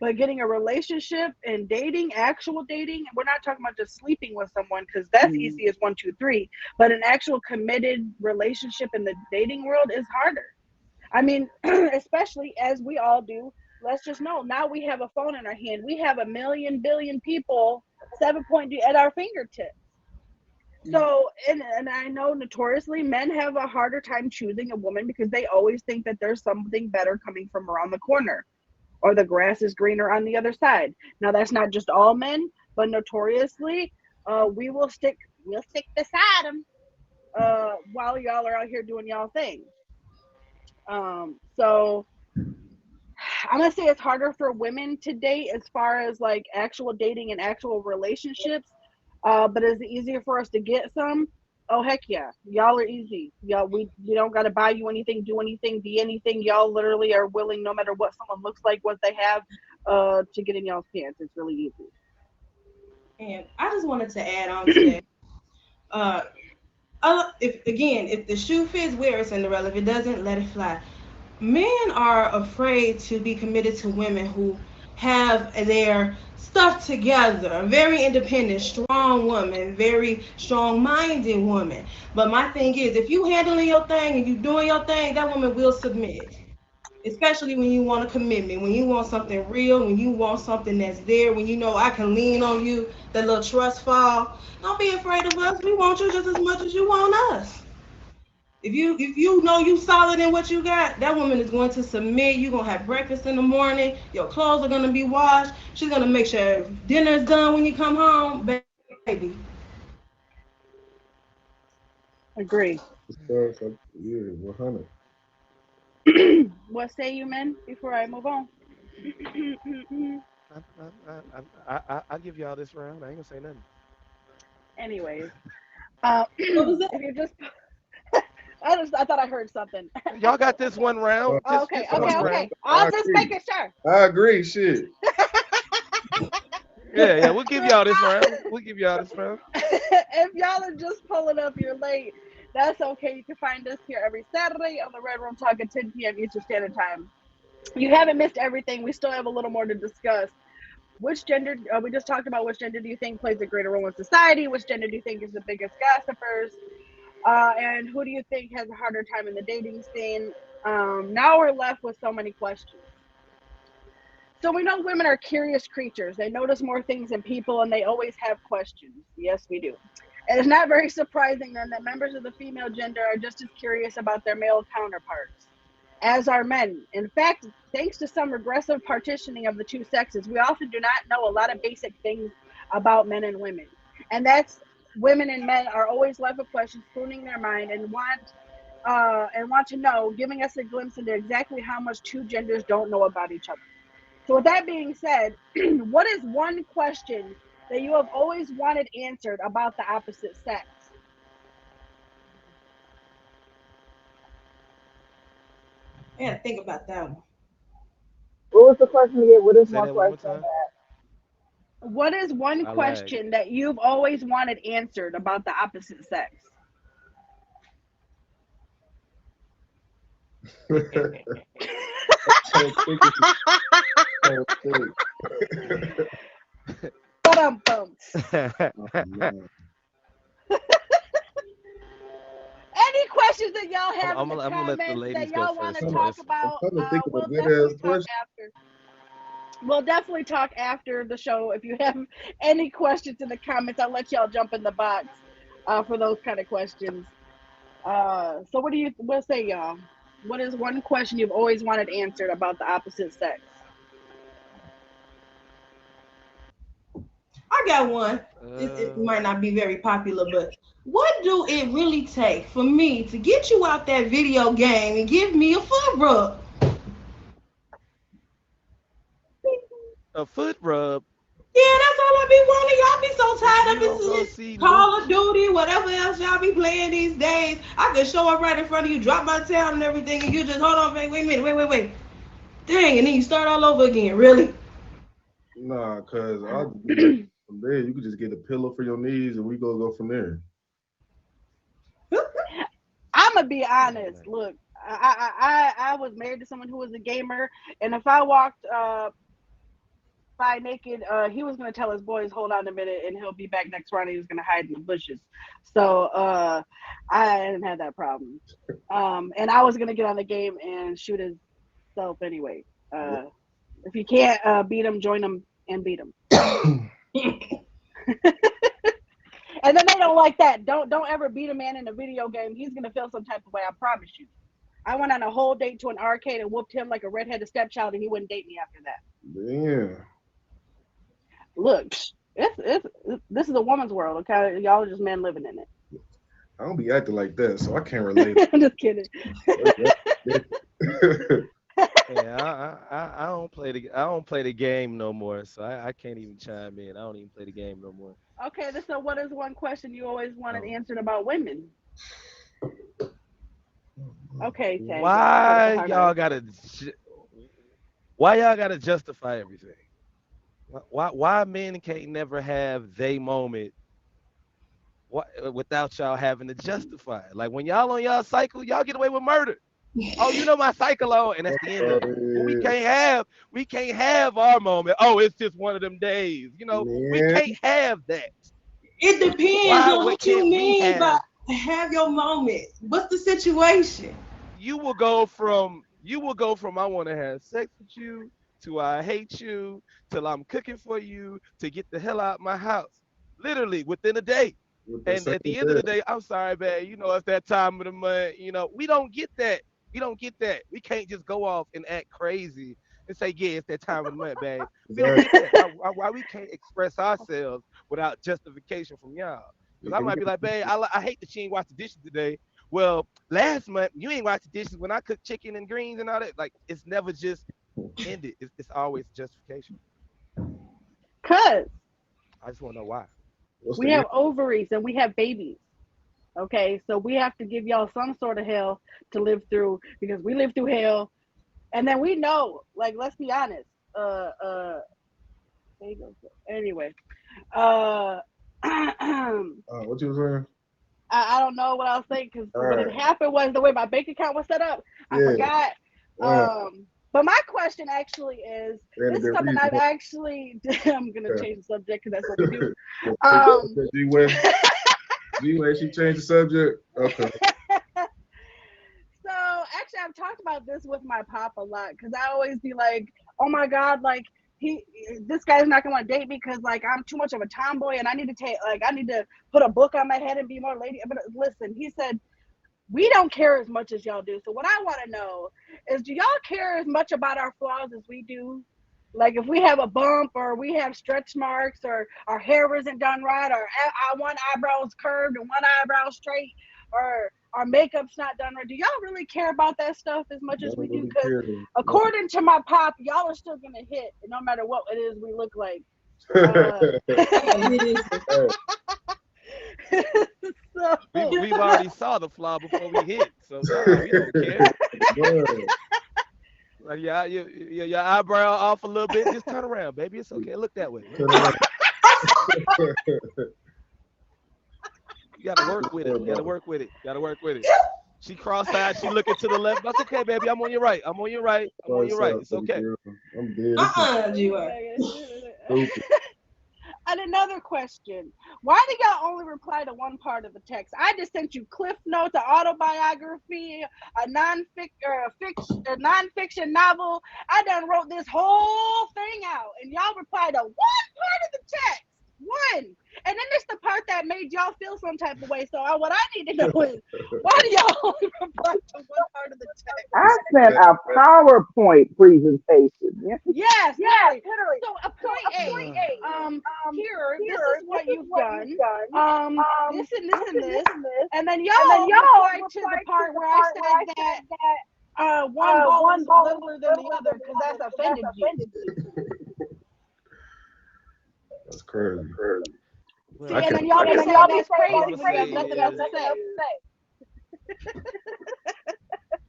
But getting a relationship and dating, actual dating, we're not talking about just sleeping with someone because that's easy as one, two, three. But an actual committed relationship in the dating world is harder. I mean, especially as we all do. Let's just know now we have a phone in our hand. We have a million billion people 7.2 at our fingertips. So, and I know notoriously men have a harder time choosing a woman because they always think that there's something better coming from around the corner or the grass is greener on the other side. Now that's not just all men, but notoriously, we'll stick beside them while y'all are out here doing y'all thing. So I'm gonna say it's harder for women to date as far as like actual dating and actual relationships. But is it easier for us to get some? Oh heck yeah, y'all are easy. Y'all we don't gotta buy you anything, do anything, be anything. Y'all literally are willing, no matter what someone looks like, what they have, to get in y'all's pants. It's really easy. And I just wanted to add on to that. Uh, if the shoe fits, wear it, Cinderella. If it doesn't, let it fly. Men are afraid to be committed to women who have their stuff together. Very independent, strong woman, very strong-minded woman. But my thing is, if you handling your thing and you doing your thing, that woman will submit. Especially when you want a commitment, when you want something real, when you want something that's there, when you know I can lean on you, that little trust fall. Don't be afraid of us. We want you just as much as you want us. If you know you solid in what you got, that woman is going to submit. You're gonna have breakfast in the morning. Your clothes are gonna be washed. She's gonna make sure dinner's done when you come home, baby. Agree. So, yeah, 100. What say you, men? Before I move on. I'll give y'all this round. I ain't gonna say nothing. Anyways, What was if that? you just, I thought I heard something. Y'all got this one Uh, round. Okay, Just one okay, round. okay. I I'm just agree. making sure. I agree. Shit. Yeah, yeah. We'll give If y'all this round. y'all, We'll give y'all this round. if y'all are just pulling up, you're late. That's okay. You can find us here every Saturday on the Red Room Talk at 10 p.m. Eastern Standard Time. You haven't missed everything. We still have a little more to discuss. Which gender? We just talked about which gender do you think plays a greater role in society? Which gender do you think is the biggest gossipers? And who do you think has a harder time in the dating scene? Now we're left with so many questions. So we know women are curious creatures. They notice more things in people and they always have questions. Yes, we do. And it's not very surprising then that members of the female gender are just as curious about their male counterparts, as are men. In fact, thanks to some regressive partitioning of the two sexes, we often do not know a lot of basic things about men and women. And that's women and men are always left with questions spooning their mind and want to know, giving us a glimpse into exactly how much two genders don't know about each other. So, with that being said, what is one question that you have always wanted answered about the opposite sex? I gotta think about that one. What was the question again? What is Say one that one more question time. that? What is one I lag. question that you've always wanted answered about the opposite sex? So think it's so think. Ba-dum-bums. Oh, man. Any questions that y'all have in the I'm gonna let the comments that ladies go y'all want to first I'm, on talk this. I'm about, trying to think of a we'll good ass definitely talk question. after. We'll definitely talk after the show. If you have any questions in the comments, I'll let y'all jump in the box for those kind of questions. So what say y'all? What is one question you've always wanted answered about the opposite sex? I got one. It Uh, might not be very popular, but what do it really take for me to get you out that video game and give me a foot rub? a foot rub. Yeah, that's all I be wanting. Y'all be so If tied you up in don't go this see Call of Lucha, Duty, whatever else y'all be playing these days. I could show up right in front of you, drop my tail and everything, and you just hold on, wait a minute, wait. Dang, and then you start all over again. Really? Nah, cause I'll just be like from there. You could just get a pillow for your knees, and we go from there. I'm gonna be oh honest. man, Look, I was married to someone who was a gamer, and if I walked by naked, he was gonna tell his boys, "Hold on a minute," and he'll be back next round. He was gonna hide in the bushes. So I didn't have that problem. And I was gonna get on the game and shoot himself anyway. Uh, if you can't beat him, join him and beat him. And then they don't like that. Don't ever beat a man in a video game. He's gonna feel some type of way. I promise you. I went on a whole date to an arcade and whooped him like a redheaded stepchild, and he wouldn't date me after that. Damn. Look, it's this is a woman's world, okay? Y'all are just men living in it. I don't be acting like that, so I can't relate. I'm just kidding. yeah, I don't play the game no more, so I can't even chime in. I don't even play the game no more. Okay, so what is one question you always wanted Oh, answered about women? Okay, Tag, put up a Why heart eye. y'all gotta why y'all gotta justify everything? Why men can't never have they moment without y'all having to justify it? Like when y'all on y'all cycle, y'all get away with murder. Oh, you know my cycle on, and that's the end of it. But yeah. we can't have our moment. Oh, it's just one of them days. We Man, can't have that. It depends Why on what what you can't we mean by have? have your moment. What's the situation? You will go from I want to have sex with you to I hate you till I'm cooking for you to get the hell out of my house. Literally within a day. with the And same at the end of day. the day, I'm sorry, babe. It's that time of the month. We don't get that. We don't get that. We can't just go off and act crazy and say, yeah, it's that time of the month, babe. We don't Exactly. get that. Why we can't express ourselves without justification from y'all? Yeah, Because I 'cause might be like, babe, I hate that she ain't washed the dishes today. Well, last month you ain't washed the dishes when I cooked chicken and greens and all that. Like it's never just ended. It's always justification. Cause I just want to know why. what's we the end? have ovaries and we have babies. Okay, so we have to give y'all some sort of hell to live through because we live through hell, and then we know, like, let's be honest. Uh, uh. Anyway, uh, I What you was saying? don't know what I was saying because All what had right. happened was the way my bank account was set up. I Yeah. forgot. Uh, But my question actually is, and a this is good something reason. I've actually. I'm gonna Yeah. change the subject because that's what we do. Okay, Um, G-Way. G-Way, she changed the subject. Okay. So actually, I've talked about this with my pop a lot because I always be like, "Oh my God, like he, this guy's not gonna want to date me because like I'm too much of a tomboy and I need to I need to put a book on my head and be more lady." But listen, he said we don't care as much as y'all do. So what I want to know is, do y'all care as much about our flaws as we do? Like if we have a bump or we have stretch marks or our hair isn't done right or our one eyebrow's curved and one eyebrow straight or our makeup's not done right. Do y'all really care about that stuff as much as we Don't do? really Because care. No. according to my pop, y'all are still gonna hit no matter what it is we look like. Uh, I gotta hear this. Hey, so We've already saw the flaw before we hit, so nah, we don't care. man. Like your eyebrow off a little bit, just turn around, baby. It's okay. Look that way. Look Turn that around. way. You gotta work with it. You gotta work with it. You gotta work with it. She cross-eyed. She looking to the left. That's okay, baby. I'm on your right. I'm on your right. I'm on your right. It's okay. I'm dead. This is G-Way. stupid. And another question: why do y'all only reply to one part of the text? I just sent you cliff notes, an autobiography, a nonfiction novel. I done wrote this whole thing out, and y'all reply to one part of the text. One, and then there's the part that made y'all feel some type of way. So what I need to know is why do y'all only reply to one part of the text? I sent a PowerPoint presentation. Yeah. Yes, literally. So a point A. Here, this is what you've done. This and this and this, and then y'all reply to the part where I said that one ball is littler than the other because that's offended you. That's crazy. Well, See, I and can, then y'all be saying that's crazy all I'm when you gonna have say nothing else to is, say.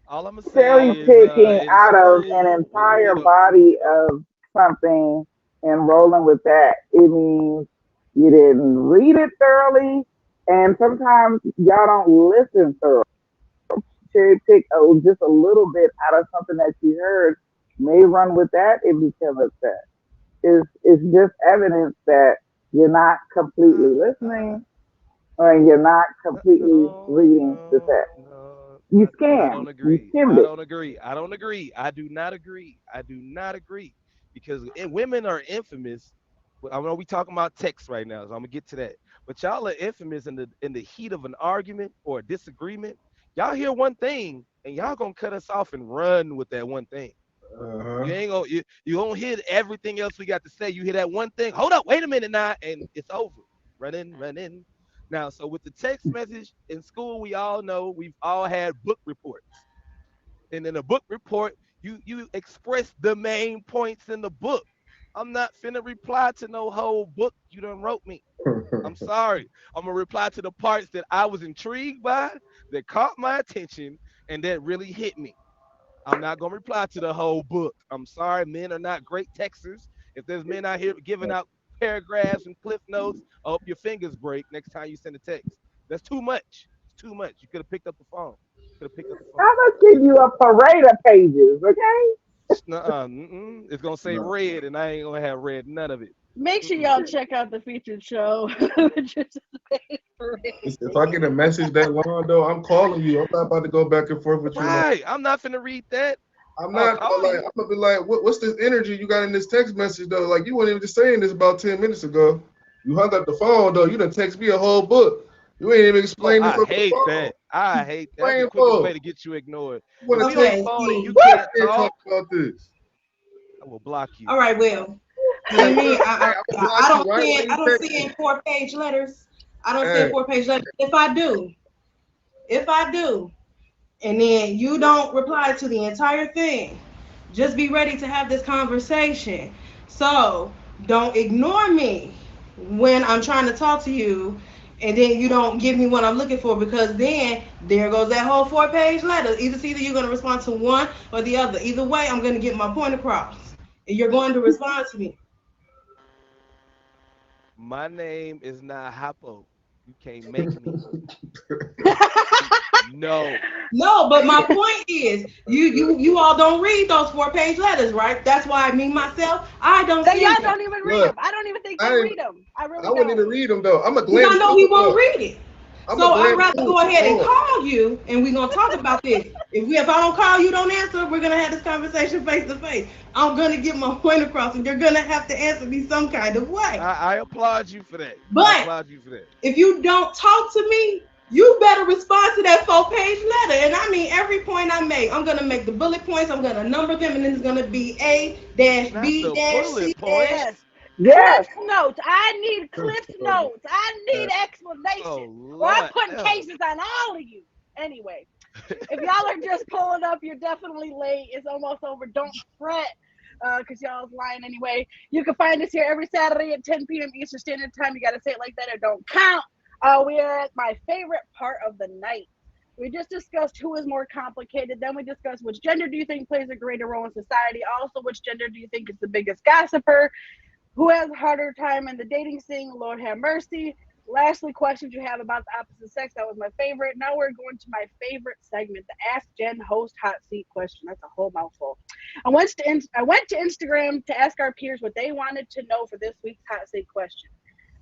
all I'm gonna say Cherry is, picking in out of an school, entire body of something and rolling with that, it means you didn't read it thoroughly, and sometimes y'all don't listen thoroughly. Cherry pick just a little bit out of something that you heard, may run with that and become upset. Is just evidence that you're not completely listening or you're not completely reading the no, text. no, You I don't scammed. You agree. skimmed I it. don't agree. I don't agree. I do not agree. I do not agree because women are infamous. I know we talking about text right now, so I'm gonna get to that. But y'all are infamous in the heat of an argument or a disagreement. Y'all hear one thing and y'all gonna cut us off and run with that one thing. Uh-huh. You ain't gonna you don't hear everything else we got to say. You hear that one thing. Hold up, wait a minute now, and it's over. Run in, run in. Now, so with the text message in school, we all know we've all had book reports, and in a book report, you express the main points in the book. I'm not finna reply to no whole book you done wrote me. I'm sorry. I'm gonna reply to the parts that I was intrigued by, that caught my attention, and that really hit me. I'm not gonna reply to the whole book. I'm sorry, men are not great texters. If there's men out here giving out paragraphs and cliff notes, I hope your fingers break next time you send a text. That's too much. It's too much. You could have picked up the phone. Could have picked up the phone. I'm gonna give you a parade of pages, okay? Nuh-uh, it's gonna say No. red, and I ain't gonna have read none of it. Make sure Mm-mm. y'all check out the featured show, which is Space Parade. If I get a message that long though, I'm calling you. I'm not about to go back and forth with you. No, Right. I'm not finna read that. I'm I'll not call like you. I'm gonna be like, what's this energy you got in this text message though? Like you weren't even just saying this about 10 minutes ago. You hung up the phone though. You done text me a whole book. You ain't even Oh, explain this I over the hate phone. that. I hate that. That's the Explain quickest way for. to get you ignored. You If want we to on the text Okay, phone and see. you what? can't Can't talk talk, about this. I will block you. All right, well, see Like, me, look, hey, I'm gonna block you right when I you don't text send me. 4-page letters. I don't send Hey, 4-page letters. If I do, and then you don't reply to the entire thing, just be ready to have this conversation. So don't ignore me when I'm trying to talk to you, and then you don't give me what I'm looking for, because then there goes that whole 4-page letter. Either you're going to respond to one or the other. Either way, I'm going to get my point across, and you're going to respond to me. My name is not Hoppo. You can't make me. No. No, but my point is, you all don't read those 4-page letters, right? That's why me myself, I don't That send y'all them don't even read look, them. I don't even think I they didn't, read them. I I really wouldn't don't. even read them though. I'm a because I glance know through he it won't though. read it. I'm a So I'd glance rather through go it ahead and before. call you, and we're gonna talk about this. If I don't call you, don't answer, we're gonna have this conversation face to face. I'm gonna get my point across, and you're gonna have to answer me some kind of way. I applaud you for that. I But applaud you for that. if you don't talk to me, you better respond to that 4-page letter. And I mean every point I make. I'm gonna make the bullet points. I'm gonna number them, and then it's gonna be A dash Not B the dash C bullet dash. Yes. points. Yes. Cliff notes. I need Cliff notes. I need Oh explanations. Or I'm Lord. putting Oh. cases on all of you. Anyway, if y'all are just pulling up, you're definitely late. It's almost over. Don't fret. Because y'all's lying anyway. You can find us here every Saturday at 10 p.m. Eastern Standard Time. You got to say it like that or don't count. We are at my favorite part of the night. We just discussed who is more complicated. Then we discussed which gender do you think plays a greater role in society. Also, which gender do you think is the biggest gossiper? Who has a harder time in the dating scene? Lord have mercy. Lastly, questions you have about the opposite sex. That was my favorite. Now we're going to my favorite segment, the Ask Jen Host Hot Seat question. That's a whole mouthful. I went to Instagram to ask our peers what they wanted to know for this week's hot seat question.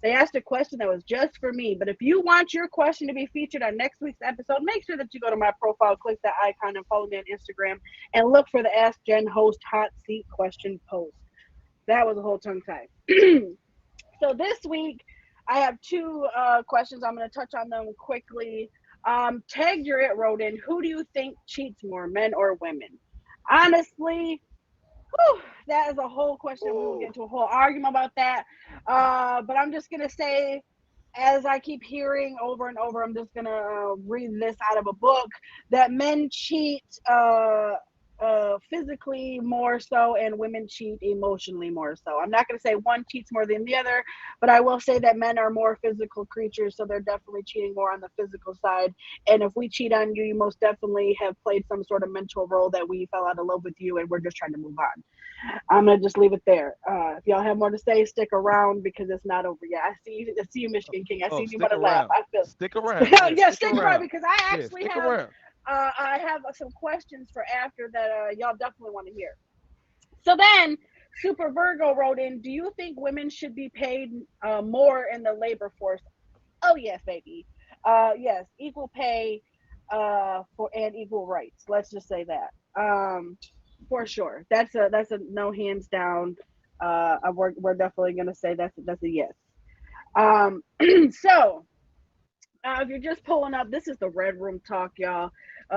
They asked a question that was just for me. But if you want your question to be featured on next week's episode, make sure that you go to my profile, click that icon, and follow me on Instagram, and look for the Ask Jen Host Hot Seat question post. That was a whole tongue tie. So this week, I have two questions. I'm going to touch on them quickly. Tag Your It wrote in, who do you think cheats more, men or women? Honestly, whew, that is a whole question. We will get into a whole argument about that. But I'm just going to say, as I keep hearing over and over, I'm just going to read this out of a book that men cheat physically more so and women cheat emotionally more so. I'm not going to say one cheats more than the other, but I will say that men are more physical creatures, so they're definitely cheating more on the physical side. And if we cheat on you, you most definitely have played some sort of mental role that we fell out of love with you and we're just trying to move on. I'm gonna just leave it there. If y'all have more to say, stick around because it's not over yet. I see you, Michigan King. I see Oh, you stick want to laugh. around. I feel. Stick around. Yeah, Yeah, stick stick around around. because I Yeah, actually stick have. around. I have some questions for after that. Y'all definitely want to hear. So then, Super Virgo wrote in, do you think women should be paid more in the labor force? Oh yes, baby. Yes, equal pay for and equal rights. Let's just say that. For sure. That's a no hands down. We're definitely gonna say that's a yes. Um, so if you're just pulling up, this is the Red Room Talk, y'all.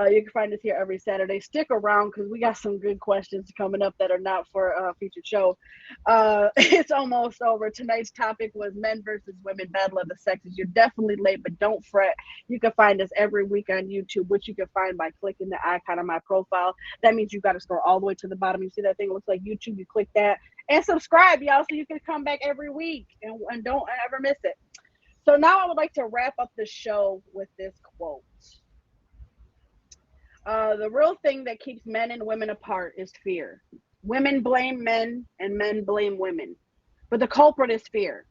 You can find us here every Saturday. Stick around because we got some good questions coming up that are not for a featured show. It's almost over. Tonight's topic was men versus women, battle of the sexes. You're definitely late, but don't fret. You can find us every week on YouTube, which you can find by clicking the icon on my profile. That means you got to scroll all the way to the bottom. You see that thing? It looks like YouTube. You click that and subscribe, y'all, so you can come back every week and don't ever miss it. So now I would like to wrap up the show with this quote. The real thing that keeps men and women apart is fear. Women blame men and men blame women. But the culprit is fear.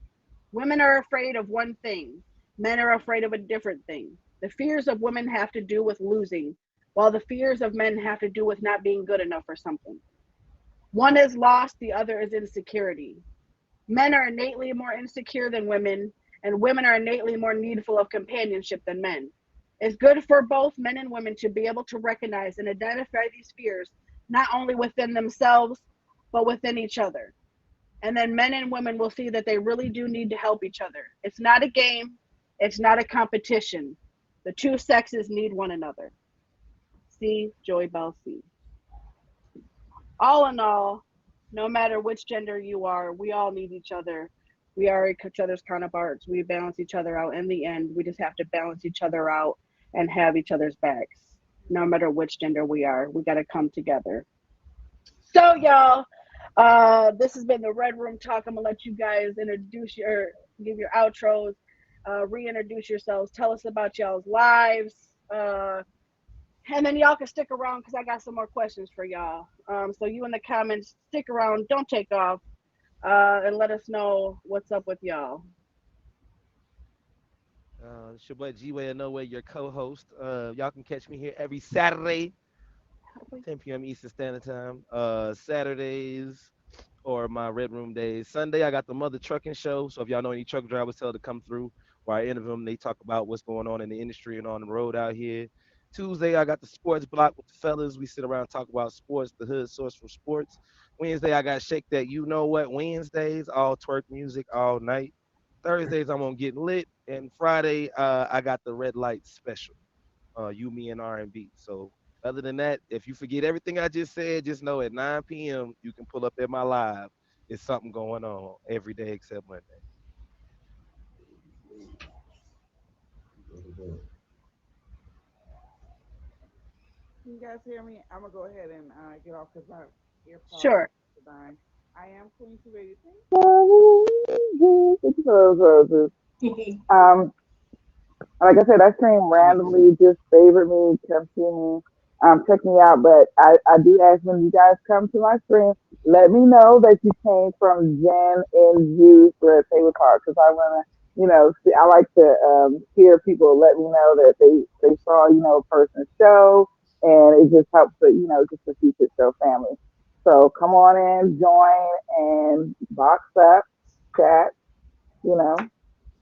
Women are afraid of one thing, men are afraid of a different thing. The fears of women have to do with losing, while the fears of men have to do with not being good enough for something. One is lost, the other is insecurity. Men are innately more insecure than women, and women are innately more needful of companionship than men. It's good for both men and women to be able to recognize and identify these fears, not only within themselves, but within each other. And then men and women will see that they really do need to help each other. It's not a game, it's not a competition. The two sexes need one another. See Joy Bell C. All in all, no matter which gender you are, we all need each other. We are each other's counterparts. We balance each other out. In the end, we just have to balance each other out and have each other's backs. No matter which gender we are, we got to come together. So, y'all, this has been the Red Room Talk. I'm gonna let you guys introduce your, give your outros, reintroduce yourselves, tell us about y'all's lives. And then y'all can stick around because I got some more questions for y'all. So you in the comments, stick around, don't take off, and let us know what's up with y'all. It's your boy G Way of Nowhere, your co-host. Y'all can catch me here every Saturday, 10 p.m. Eastern Standard Time. Saturdays or my Red Room days. Sunday, I got the Mother Trucking Show. So if y'all know any truck drivers, tell them to come through. Where I interview them, they talk about what's going on in the industry and on the road out here. Tuesday, I got the Sports Block with the fellas. We sit around and talk about sports, the hood source for sports. Wednesday, I got Shake That You Know What. Wednesdays, all twerk music all night. Thursdays, I'm gonna get lit. And Friday, I got the Red Light Special. You, me, and R&B. So other than that, if you forget everything I just said, just know at 9 p.m. you can pull up at my live. It's something going on every day except Monday. Can you guys hear me? I'm gonna go ahead and get off because my earpods Sure. are dying. I am Queen 283. Thank you for those roses. Um, like I said, I stream Sweets. randomly. Just favorite me, come see me, check me out. But I do ask when you guys come to my stream, let me know that you came from Jen and Juice Red Table Talk because I want to, see, I like to hear people let me know that they saw, a person's show and it just helps the, just the future show family. So come on in, join, and box up, chat, you know,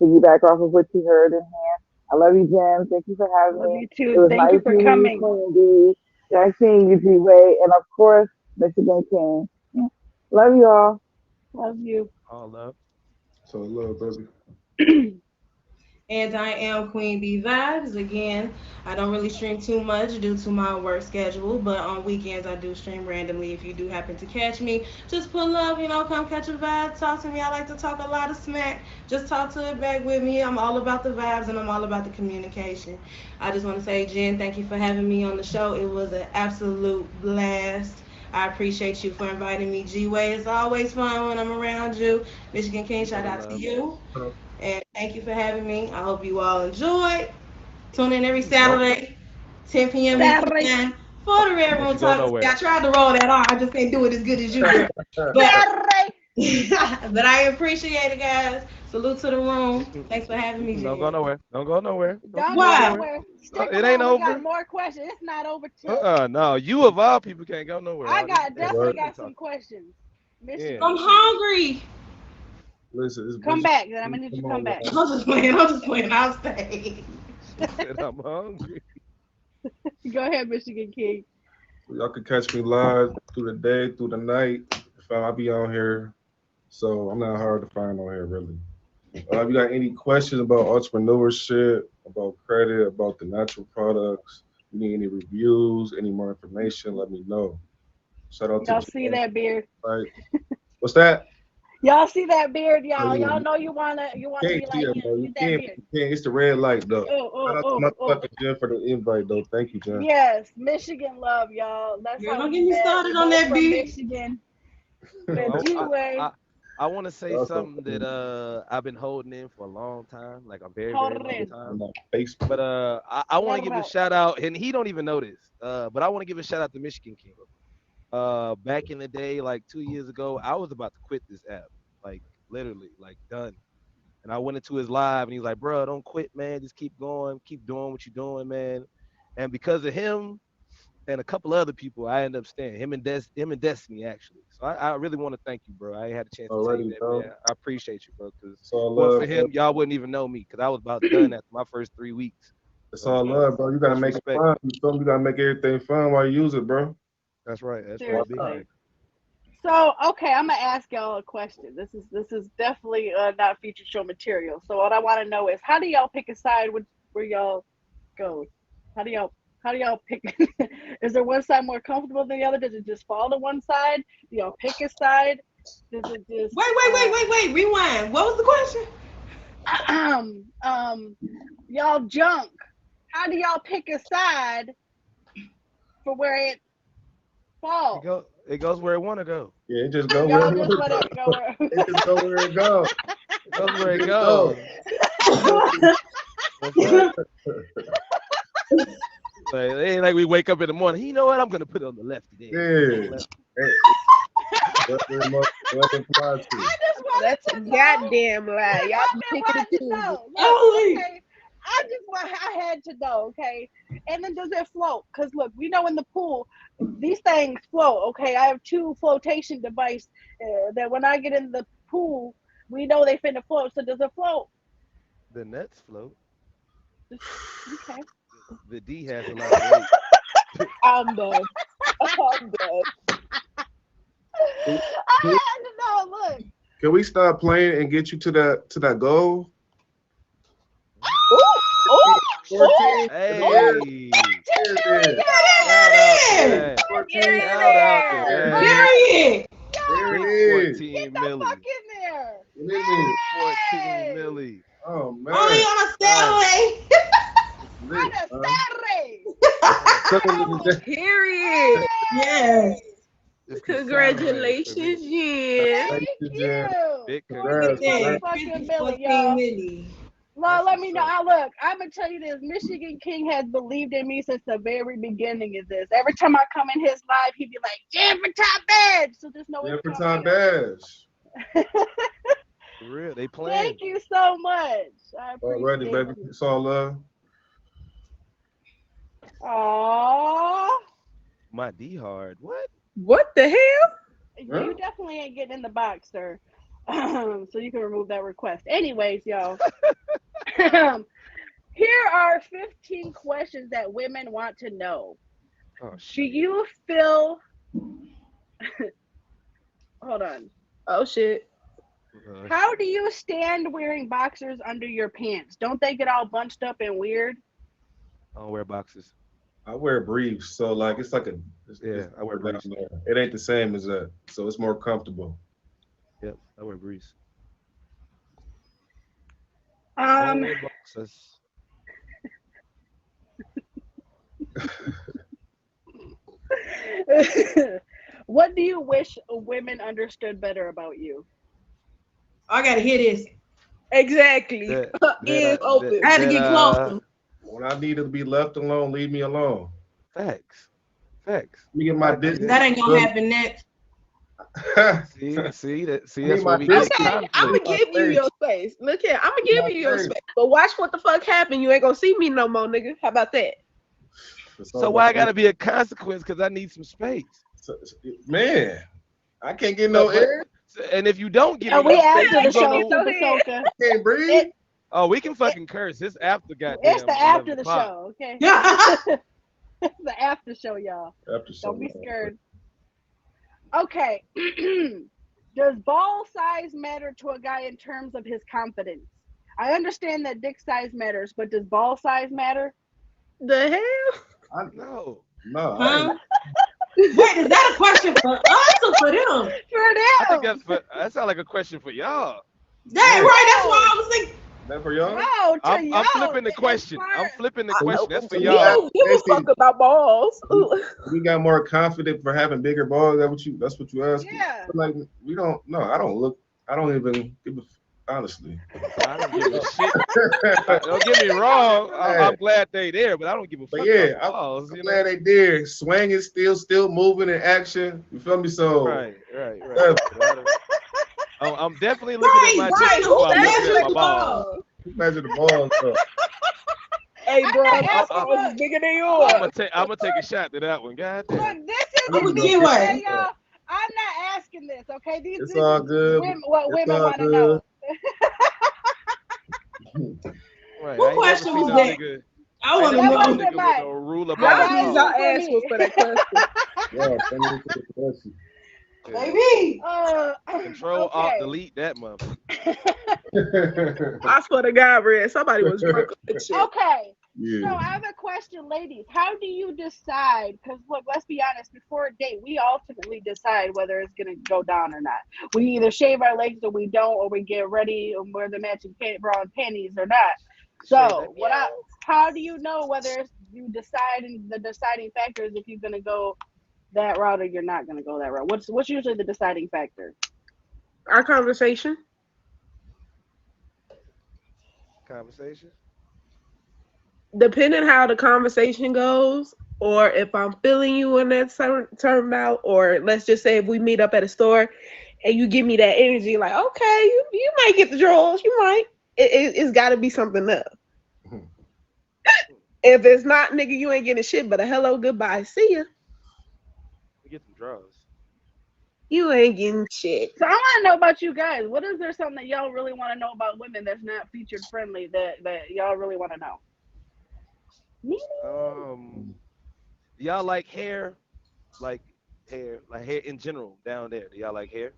piggyback off of what you heard in here. I love you, Jen. Thank you for having Love me. you It too. was Thank you nice for meeting you, coming. Queen B. Nice seeing you, G Way, and of course, Michigan King. Love you all. Love you. All love. So love, baby. And I am Queen Bee Vibes. Again, I don't really stream too much due to my work schedule, but on weekends I do stream randomly. If you do happen to catch me, just pull up, come catch a vibe, talk to me. I like to talk a lot of smack. Just talk to it back with me. I'm all about the vibes and I'm all about the communication. I just want to say, Jen, thank you for having me on the show. It was an absolute blast. I appreciate you for inviting me, G Way. It's always fun when I'm around you. Michigan King, You know shout the out to love. you. And thank you for having me. I hope you all enjoyed. Tune in every Nope. Saturday, 10 p.m. Nope. Eastern Saturday. Time for the Red Don't Room you go Talk. See, nowhere. I tried to roll that on. I just can't do it as good as you do. But Saturday. but I appreciate it, guys. Salute to the room. Thanks for having me, Don't go Jen. nowhere. Don't go nowhere. Don't you Don't go go Why? nowhere. nowhere. Stick It ain't around. We got over. more questions. It's not over till No. You of all people can't go nowhere. I All this got damn definitely Right. Michigan got some talk. questions. Yeah. I'm Michigan King. hungry. Listen, it's Come Michigan. back. Then I'm gonna need you to Come come on, back. man. I'm just playing. I'm just playing. I'll stay. She said I'm hungry. Go ahead, Michigan King. Y'all can catch me live through the day, through the night. I'll be on here. So I'm not hard to find on here, really. If you got any questions about entrepreneurship, about credit, about the natural products, you need any reviews, any more information, let me know. Shout out to Y'all see Jen. that beard? Right. What's that? Y'all see that beard, Oh, y'all? yeah. Y'all You know you wanna can't be see like it, bro. him. You Get that can't. beard. You can't. It's the red light, though. Oh, Shout oh, out to oh, oh. motherfucking Jen for the invite, though. Thank you, Jen. Yes, Michigan love, y'all. That's Girl, how don't we get me met. We started on both that from beat. Michigan. And So G-Way, I want to say That's so something that funny. I've been holding in for a long time, like a very very long Jorge, On time. that Facebook. But I want let to her give a out. shout out, and he don't even know this. But I want to give a shout out to Michigan King. Back in the day, like 2 years ago, I was about to quit this app, like literally, like done. And I went into his live, and he was like, "Bro, don't quit, man. Just keep going, keep doing what you're doing, man." And because of him and a couple other people, I ended up staying. Him and Destiny actually. So I really want to thank you, bro. I ain't had a chance to tell you Already, that, bro. man. I appreciate you, bro. Because It's all if it wasn't love, for bro. him, y'all wouldn't even know me, because I was about done after my first 3 weeks. It's So all love, bro. You gotta much make it respect. fun. You feel me? You gotta make everything fun while you use it, bro. That's right. That's right. Big Seriously. facts. So, okay, I'm gonna ask y'all a question. This is definitely not feature show material. So, what I want to know is, how do y'all pick a side where y'all go? How do y'all how do y'all pick? Is there one side more comfortable than the other? Does it just fall to one side? Do y'all pick a side? Does it just Wait. Rewind. What was the question? y'all junk? How do y'all pick a side for where it falls? It goes where it wanna go. Yeah, it just go where Y'all it just goes. let it go where. It just go where it goes. It goes where It it just go. goes. The fuck? Like, it ain't like we wake up in the morning. You know what? I'm gonna put it on the left today. Yeah. Hey, whatever fly to. I just wanted That's a to know. goddamn lie. Y'all I've be been picking and wanting to choosing. know. Look, Emily. okay. I had to know, okay. And then does it float? Cause look, we know in the pool, these things float. Okay, I have two flotation devices that when I get in the pool, we know they finna float. So does it float? The nets float. Okay. The D has a lot of weight. I'm done. I'm done. I had to know. Look. Can we stop playing and get you to that goal? Ooh, ooh, ooh, 14. Hey, There it is. shout out to Yeah. that. 14. Get in Shout out to there. There it that. is. Period. There Big it is. get 14 the fuck milli. in there. You hear me? Big 14 Hey, milli. Oh Only man, on a Done. Saturday. it's on lit, a man. Saturday. On a Cooking Oh, today. Period. Yes. hey. It's the Saturday for Congratulations, me. Jen. Thank Thank you, Jen. you. Big Look at Congrats, Forty that. congrats. motherfucking 50, million, 14 y'all. milli. Well, That's let me what's know. up. Look, I'm gonna tell you this. Michigan King has believed in me since the very beginning of this. Every time I come in his live, he'd be like, "Jam for top badge." So just know it's Every coming. time bash. For real, they playing. Thank you so much. I Already, appreciate baby. you. It's all love. Aww. My D hard. What? What the hell? Huh? You definitely ain't getting in the box, sir. So you can remove that request. Anyways, y'all. Here are 15 questions that women want to know. Oh Do shit. you feel hold on. Oh shit. How do you stand wearing boxers under your pants? Don't they get all bunched up and weird? I don't wear boxes. I wear briefs, so like it's like Yeah, I wear down briefs. there. It ain't the same as that, so it's more comfortable. Yep, I wear briefs. I don't Um, wear boxes. what do you wish women understood better about you? I gotta hear this. Exactly. That Ears open. I had to get closer. When I need to be left alone, leave me alone. facts. Facts. Let me get my I agree distance. That ain't gonna happen next. See that's need where my we get distance. Okay, I'm conflict. gonna give you your space. Look here, I'm gonna give you your space. But watch what the fuck happen. You ain't gonna see me no more, nigga. How about that? So why I gotta be a consequence? Because I need some space. Man, I can't get no air. And if you don't give me Are we no space, after the you show, gonna know. Super Soaker? I can't breathe. Oh, we can fucking curse. It's after goddamn. It's the after 11 the o'clock. show, okay? Yeah. It's the after show, y'all. After Don't be so long. scared. Okay. Does ball size matter to a guy in terms of his confidence? I understand that dick size matters, but does ball size matter? The hell? No. No, Huh? Wait, is that a question for us or for them? For I think them. that sounds like a question for y'all. That right, that's why I was thinking. that for y'all? No, to I'm y'all. flipping the question. I'm flipping the question. That's for We y'all. don't give a fuck about balls. We got more confident for having bigger balls. That's what you asked. Yeah. Like we don't. No, I don't even give a. Honestly. I don't give a shit. Don't get me wrong. I'm glad they there, but I don't give a fuck But yeah, about balls. I'm You glad know? they did. Swing is still moving in action. You feel me? So Right. I'm definitely looking at my dick Right. before I'm Who looking at measured my the balls. ball? measure the balls. So. Hey, bro, I'm my not balls asking is bigger than I'm yours. gonna take a shot to that one. God damn. Look, this I'm isn't a me, giveaway. okay, y'all. I'm not asking this, okay? It's This all is good. what It's women all want to good. know. Right. Who I ain't never question seen was no that? nigga. I I want ain't to never That seen know. no wasn't nigga with mine. no rule I Y'all about got need balls. y'all you for ass me. for that question. Yeah, send me to the question. Baby. Control Alt Okay. delete that motherfucker. I swear to God, Red, somebody was drunk with this shit. Okay. So Yeah. I have a question, ladies. How do you decide? Because look, let's be honest. Before a date, we ultimately decide whether it's gonna go down or not. We either shave our legs or we don't, or we get ready and wear the matching bra and panties or not. Shave So that how do you know whether you decide, and the deciding factor is if you're gonna go that route or you're not gonna go that route? What's usually the deciding factor? Our conversation. conversation. Depending how the conversation goes, or if I'm feeling you in that term out, or let's just say if we meet up at a store and you give me that energy, like, okay, you might get the draws, you might. It's got to be something up. If it's not, nigga, you ain't getting shit but a hello, goodbye, see ya. We get some draws. You ain't getting shit. So I want to know about you guys. What is there something that y'all really want to know about women that's not featured friendly that y'all really want to know? Me? Y'all like hair? Like hair in general down there. Do y'all like hair?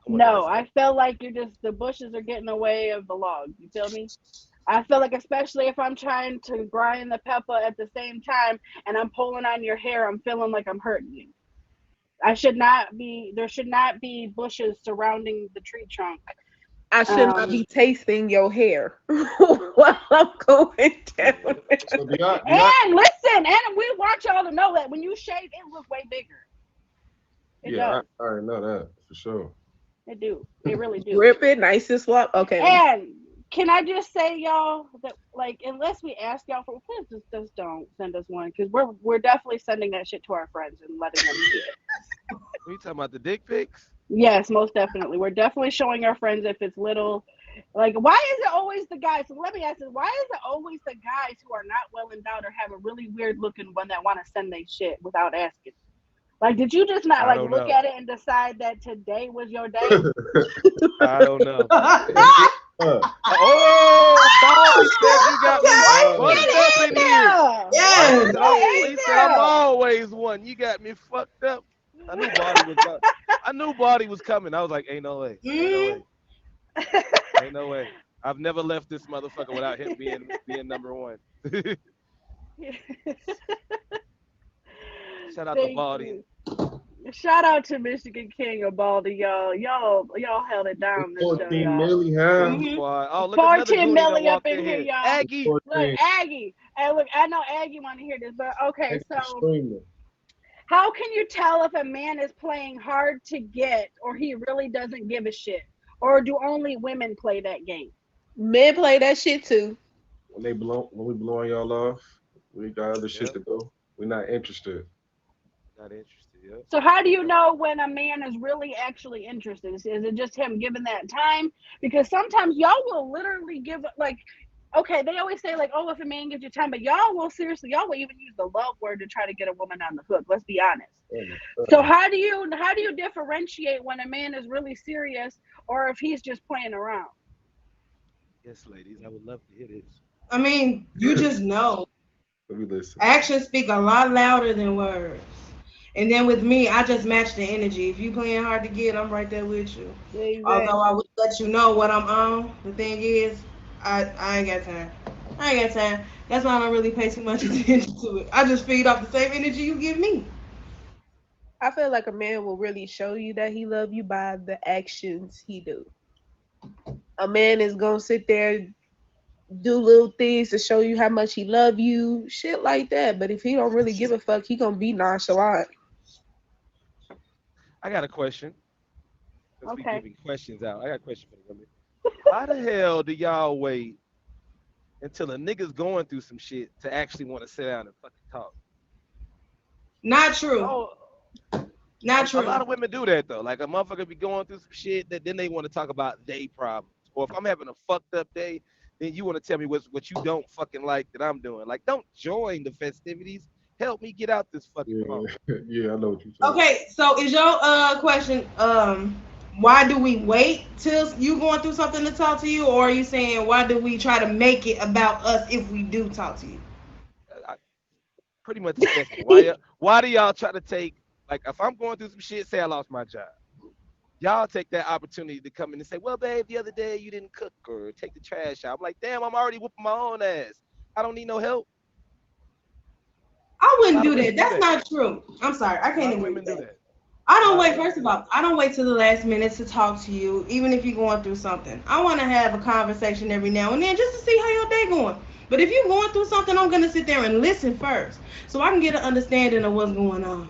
I want to No, ask I that. feel like the bushes are getting away of the log. You feel me? I feel like especially if I'm trying to grind the pepper at the same time and I'm pulling on your hair, I'm feeling like I'm hurting you. There should not be bushes surrounding the tree trunk. I should not be tasting your hair while I'm going down. So do y'all, And listen, and we want y'all to know that when you shave, it looks way bigger. It yeah, does. I already know that for sure. It do. It really do. Rip it, nice and swap. Okay. And Can I just say, y'all, that like unless we ask y'all for, please just don't send us one because we're definitely sending that shit to our friends and letting them see it. We talking about the dick pics? Yes, most definitely. We're definitely showing our friends if it's little. Like, why is it always the guys? So let me ask this: why is it always the guys who are not well endowed or have a really weird looking one that want to send their shit without asking? Like, did you just not I like don't look know. at it and decide that today was your day? I don't know. Uh, Oh, Baldy said you got me fucked up in here. Yes. He said I'm always one. You got me fucked up. I knew Baldy was coming. I knew Baldy was coming. I was like, ain't no way. Ain't no way. Ain't no way. I've never left this motherfucker without him being number one. Shout out to Thank Baldy. you. Shout out to Michigan King of Baldy, y'all. Y'all held it down this show, 14 y'all. milli, huh? Squad. Oh, look, another 14 Goonie done milli up walked in in here, here. y'all. Aggie. Look, 14. Aggie. Hey, look, I know Aggie want to hear this, but okay, so Extremely. how can you tell if a man is playing hard to get or he really doesn't give a shit? Or do only women play that game? Men play that shit too. When we blowing y'all off, we got other shit Yep. to do. We're not interested. Not interested. Yep. So how do you know when a man is really actually interested? Is it just him giving that time? Because sometimes y'all will literally give like, okay, they always say like, oh, if a man gives you time, but y'all will seriously, y'all will even use the love word to try to get a woman on the hook. Let's be honest. Oh my So God. how do you differentiate when a man is really serious or if he's just playing around? Yes, ladies. I would love to hear this. I mean, you just know. Let me listen. Actions speak a lot louder than words. And then with me, I just match the energy. If you playing hard to get, I'm right there with you. Exactly. Although I would let you know what I'm on. The thing is, I ain't got time. I ain't got time. That's why I don't really pay too much attention to it. I just feed off the same energy you give me. I feel like a man will really show you that he love you by the actions he do. A man is gonna sit there, do little things to show you how much he love you, shit like that. But if he don't really give a fuck, he gonna be nonchalant. I got a question. Since we Okay. giving questions out, I got a question for the women. How the hell do y'all wait until a nigga's going through some shit to actually want to sit down and fucking talk? Not true. Oh, Not A lot true. of women do that though. Like a motherfucker be going through some shit that then they want to talk about their problems. Or if I'm having a fucked up day, then you want to tell me what you don't fucking like that I'm doing. Like, don't join the festivities. Help me get out this fucking Yeah, funk. yeah, I know what you're saying. Okay, so is your question why do we wait till you going through something to talk to you, or are you saying why do we try to make it about us if we do talk to you? I, pretty much the second. Why do y'all try to take, like, if I'm going through some shit, say I lost my job, y'all take that opportunity to come in and say, well, babe, the other day you didn't cook or take the trash out. I'm like, damn, I'm already whooping my own ass. I don't need no help. I A wouldn't lot of do that. women do That's that. not true. I'm sorry, I A lot can't of agree women with do that. that. I A don't lot of wait. women First do of that. all, I don't wait till the last minute to talk to you, even if you're going through something. I want to have a conversation every now and then just to see how your day going. But if you're going through something, I'm gonna sit there and listen first, so I can get an understanding of what's going on.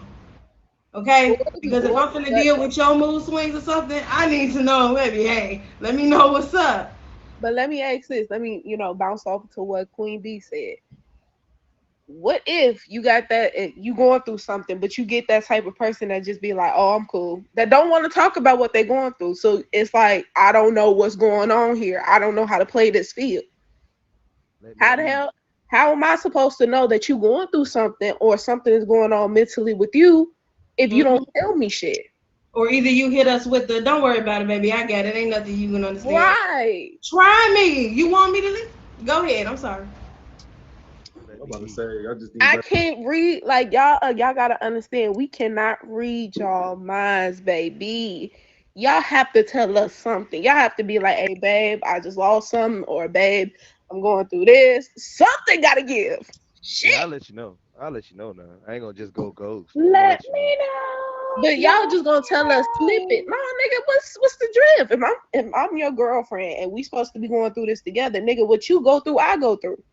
Okay? Because if I'm finna But deal with your mood swings or something, I need to know, maybe, hey, let me know what's up. but let me ask this. Let me, bounce off to what Queen B said. What if you got that you going through something, but you get that type of person that just be like, oh, I'm cool, that don't want to talk about what they're going through. So it's like, I don't know what's going on here. I don't know how to play this field. Let me How the read. hell? How am I supposed to know that you going through something or something is going on mentally with you if you Mhm. don't tell me shit? Or either you hit us with the, don't worry about it, baby, I got it. Ain't nothing you can understand. Right. Try me. You want me to leave? Go ahead. I'm sorry. Let I'm me about to eat. say, I just need I better. can't read like y'all. Y'all gotta understand. We cannot read y'all minds, baby. Y'all have to tell us something. Y'all have to be like, "Hey, babe, I just lost something," or "Babe, I'm going through this." Something gotta give. Yeah, Shit. I'll let you know. I'll let you know now. I ain't gonna just go ghost. I'm gonna let let you know. me know. But y'all just gonna tell us slip it. No, nigga, what's the drift? If I'm your girlfriend and we supposed to be going through this together, nigga, what you go through, I go through.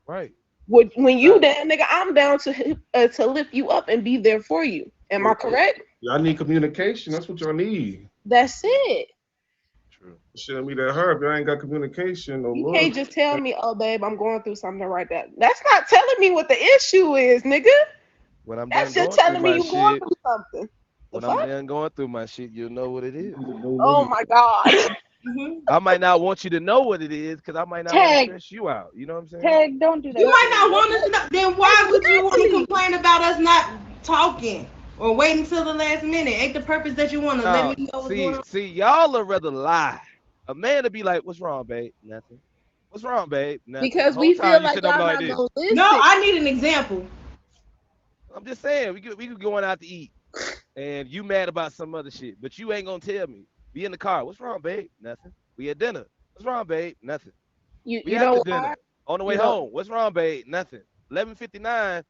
Right. When you Not down, nigga, I'm down to lift you up and be there for you. Am Yeah, I correct? y'all need communication. That's what y'all need. That's it. Shouldn't be that hard, but I ain't got communication or You love. can't just tell me, oh babe, I'm going through something right now. That's not telling me what the issue is, nigga. When I'm That's done just going through telling me my you going shit, through something. The when I'm fuck? done going through my shit, you'll know what it is. Oh my god. I might not want you to know what it is because I might not want to Tag, stress you out. You know what I'm saying? Tag, don't do that. You might not please. want us to know. Then why would you want to Exactly. complain about us not talking or waiting till the last minute? Ain't the purpose that you want to let Now, me know what's going on? see, y'all would rather lie. A man to be like, "What's wrong, babe? Nothing. What's wrong, babe? Nothing." Because Whole we time feel you like sitting up y'all like not this. gonna No, listen. I need an example. I'm just saying, we could going out to eat, and you mad about some other shit, but you ain't gonna tell me. Be in the car. What's wrong, babe? Nothing. We at dinner. What's wrong, babe? Nothing. We You after know dinner. why? On the way You know home. What's wrong, babe? Nothing. 11:59.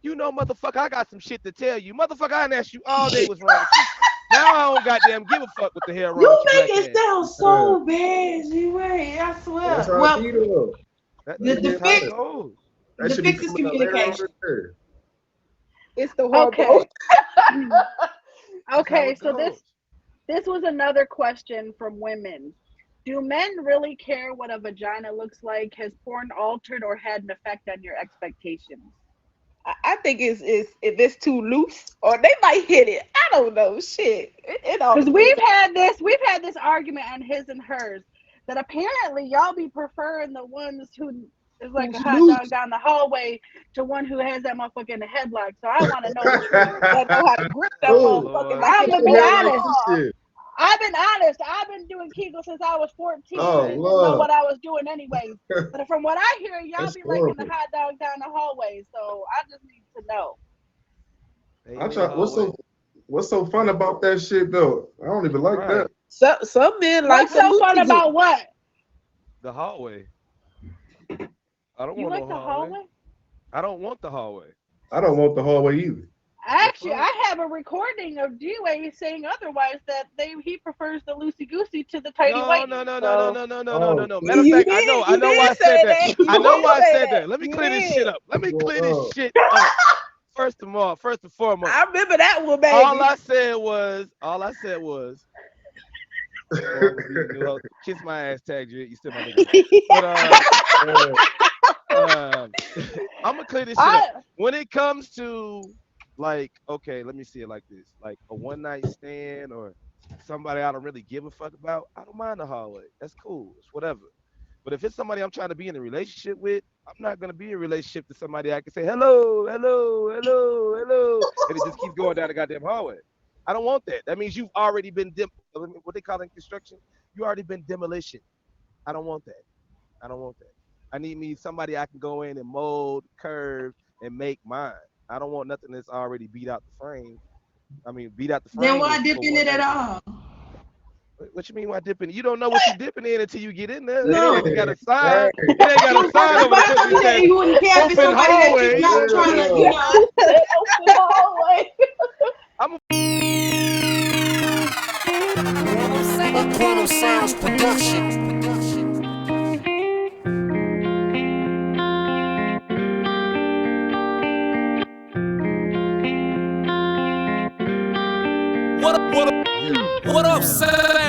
You know, motherfucker, I got some shit to tell you. Motherfucker, I done asked you all day what's wrong with you. Now I don't goddamn give a fuck what the hell wrong with You your make black it ass. sound Yeah. so bad, G-Way. I That's swear. how it Well, be though. the, That's the just how it fix goes. That the should be fix is coming out later on communication. there. it's the Okay. hormone. That's how Okay, it so goes. this was another question from women. Do men really care what a vagina looks like? Has porn altered or had an effect on your expectations? I think it's if it's too loose or they might hit it. I don't know. Shit. It all Because depends. we've had this argument on his and hers that apparently y'all be preferring the ones who is like a Who's hot loose? dog down the hallway to one who has that motherfucker in the headlock. So I want to know the truth. That know how to grip that Oh Oh, motherfucker Lord. like I'm it's gonna who be had war. like honest. this shit? I've been honest. I've been doing Kegel since I was 14 Oh and didn't know Lord, what I was doing anyways. But from what I hear, y'all that's be liking the horrible. hot dog down the hallway. So I just need to know. Hey, I you in the try. hallway. What's so fun about that shit though? I don't even like that. Right. Some men like What's some so fun loosey about goose. what? The hallway. I don't You want no like the hallway. hallway? I don't want the hallway. I don't want the hallway either. The Actually, fuck? I have a recording of G-Way saying otherwise that he prefers the loosey goosey to the tighty No, whitey. no, no, no, no, So no, no, no, no, no, Oh no. Matter shit, of You fact, did. I You know why did I say said that. that. You I know did why I say said that. that. Let me You clear this shit did. up. Let me what's clear going this on? shit up. First of all, first and foremost, I remember that one, all baby. I said was, oh, I'm gonna be the new host. Kiss my ass, tag you. You still my nigga. But Yeah. um, I'm gonna clear this shit up. I When it comes to like, okay, let me see it like this: like a one night stand or somebody I don't really give a fuck about, I don't mind the hallway. That's cool. It's whatever. But if it's somebody I'm trying to be in a relationship with, I'm not gonna be in a relationship to somebody I can say hello, hello, hello, hello, and it just keeps going down the goddamn hallway. I don't want that. That means you've already been what they call in construction. You already been demolition. I don't want that. I don't want that. I need me somebody I can go in and mold, curve, and make mine. I don't want nothing that's already beat out the frame. I mean, beat out the Then frame why is dip for in one it at night. all? What you mean why dipping? You don't know what you dipping in until you get in there. It ain't like No. you got a sign. Right. It ain't got You a would have sign to over the find pussy that something that says you wouldn't care if it's open somebody that you're hallway. not Hell trying to, no. Who said open hallway? I'm Aquano Sounds Production. What up, sound?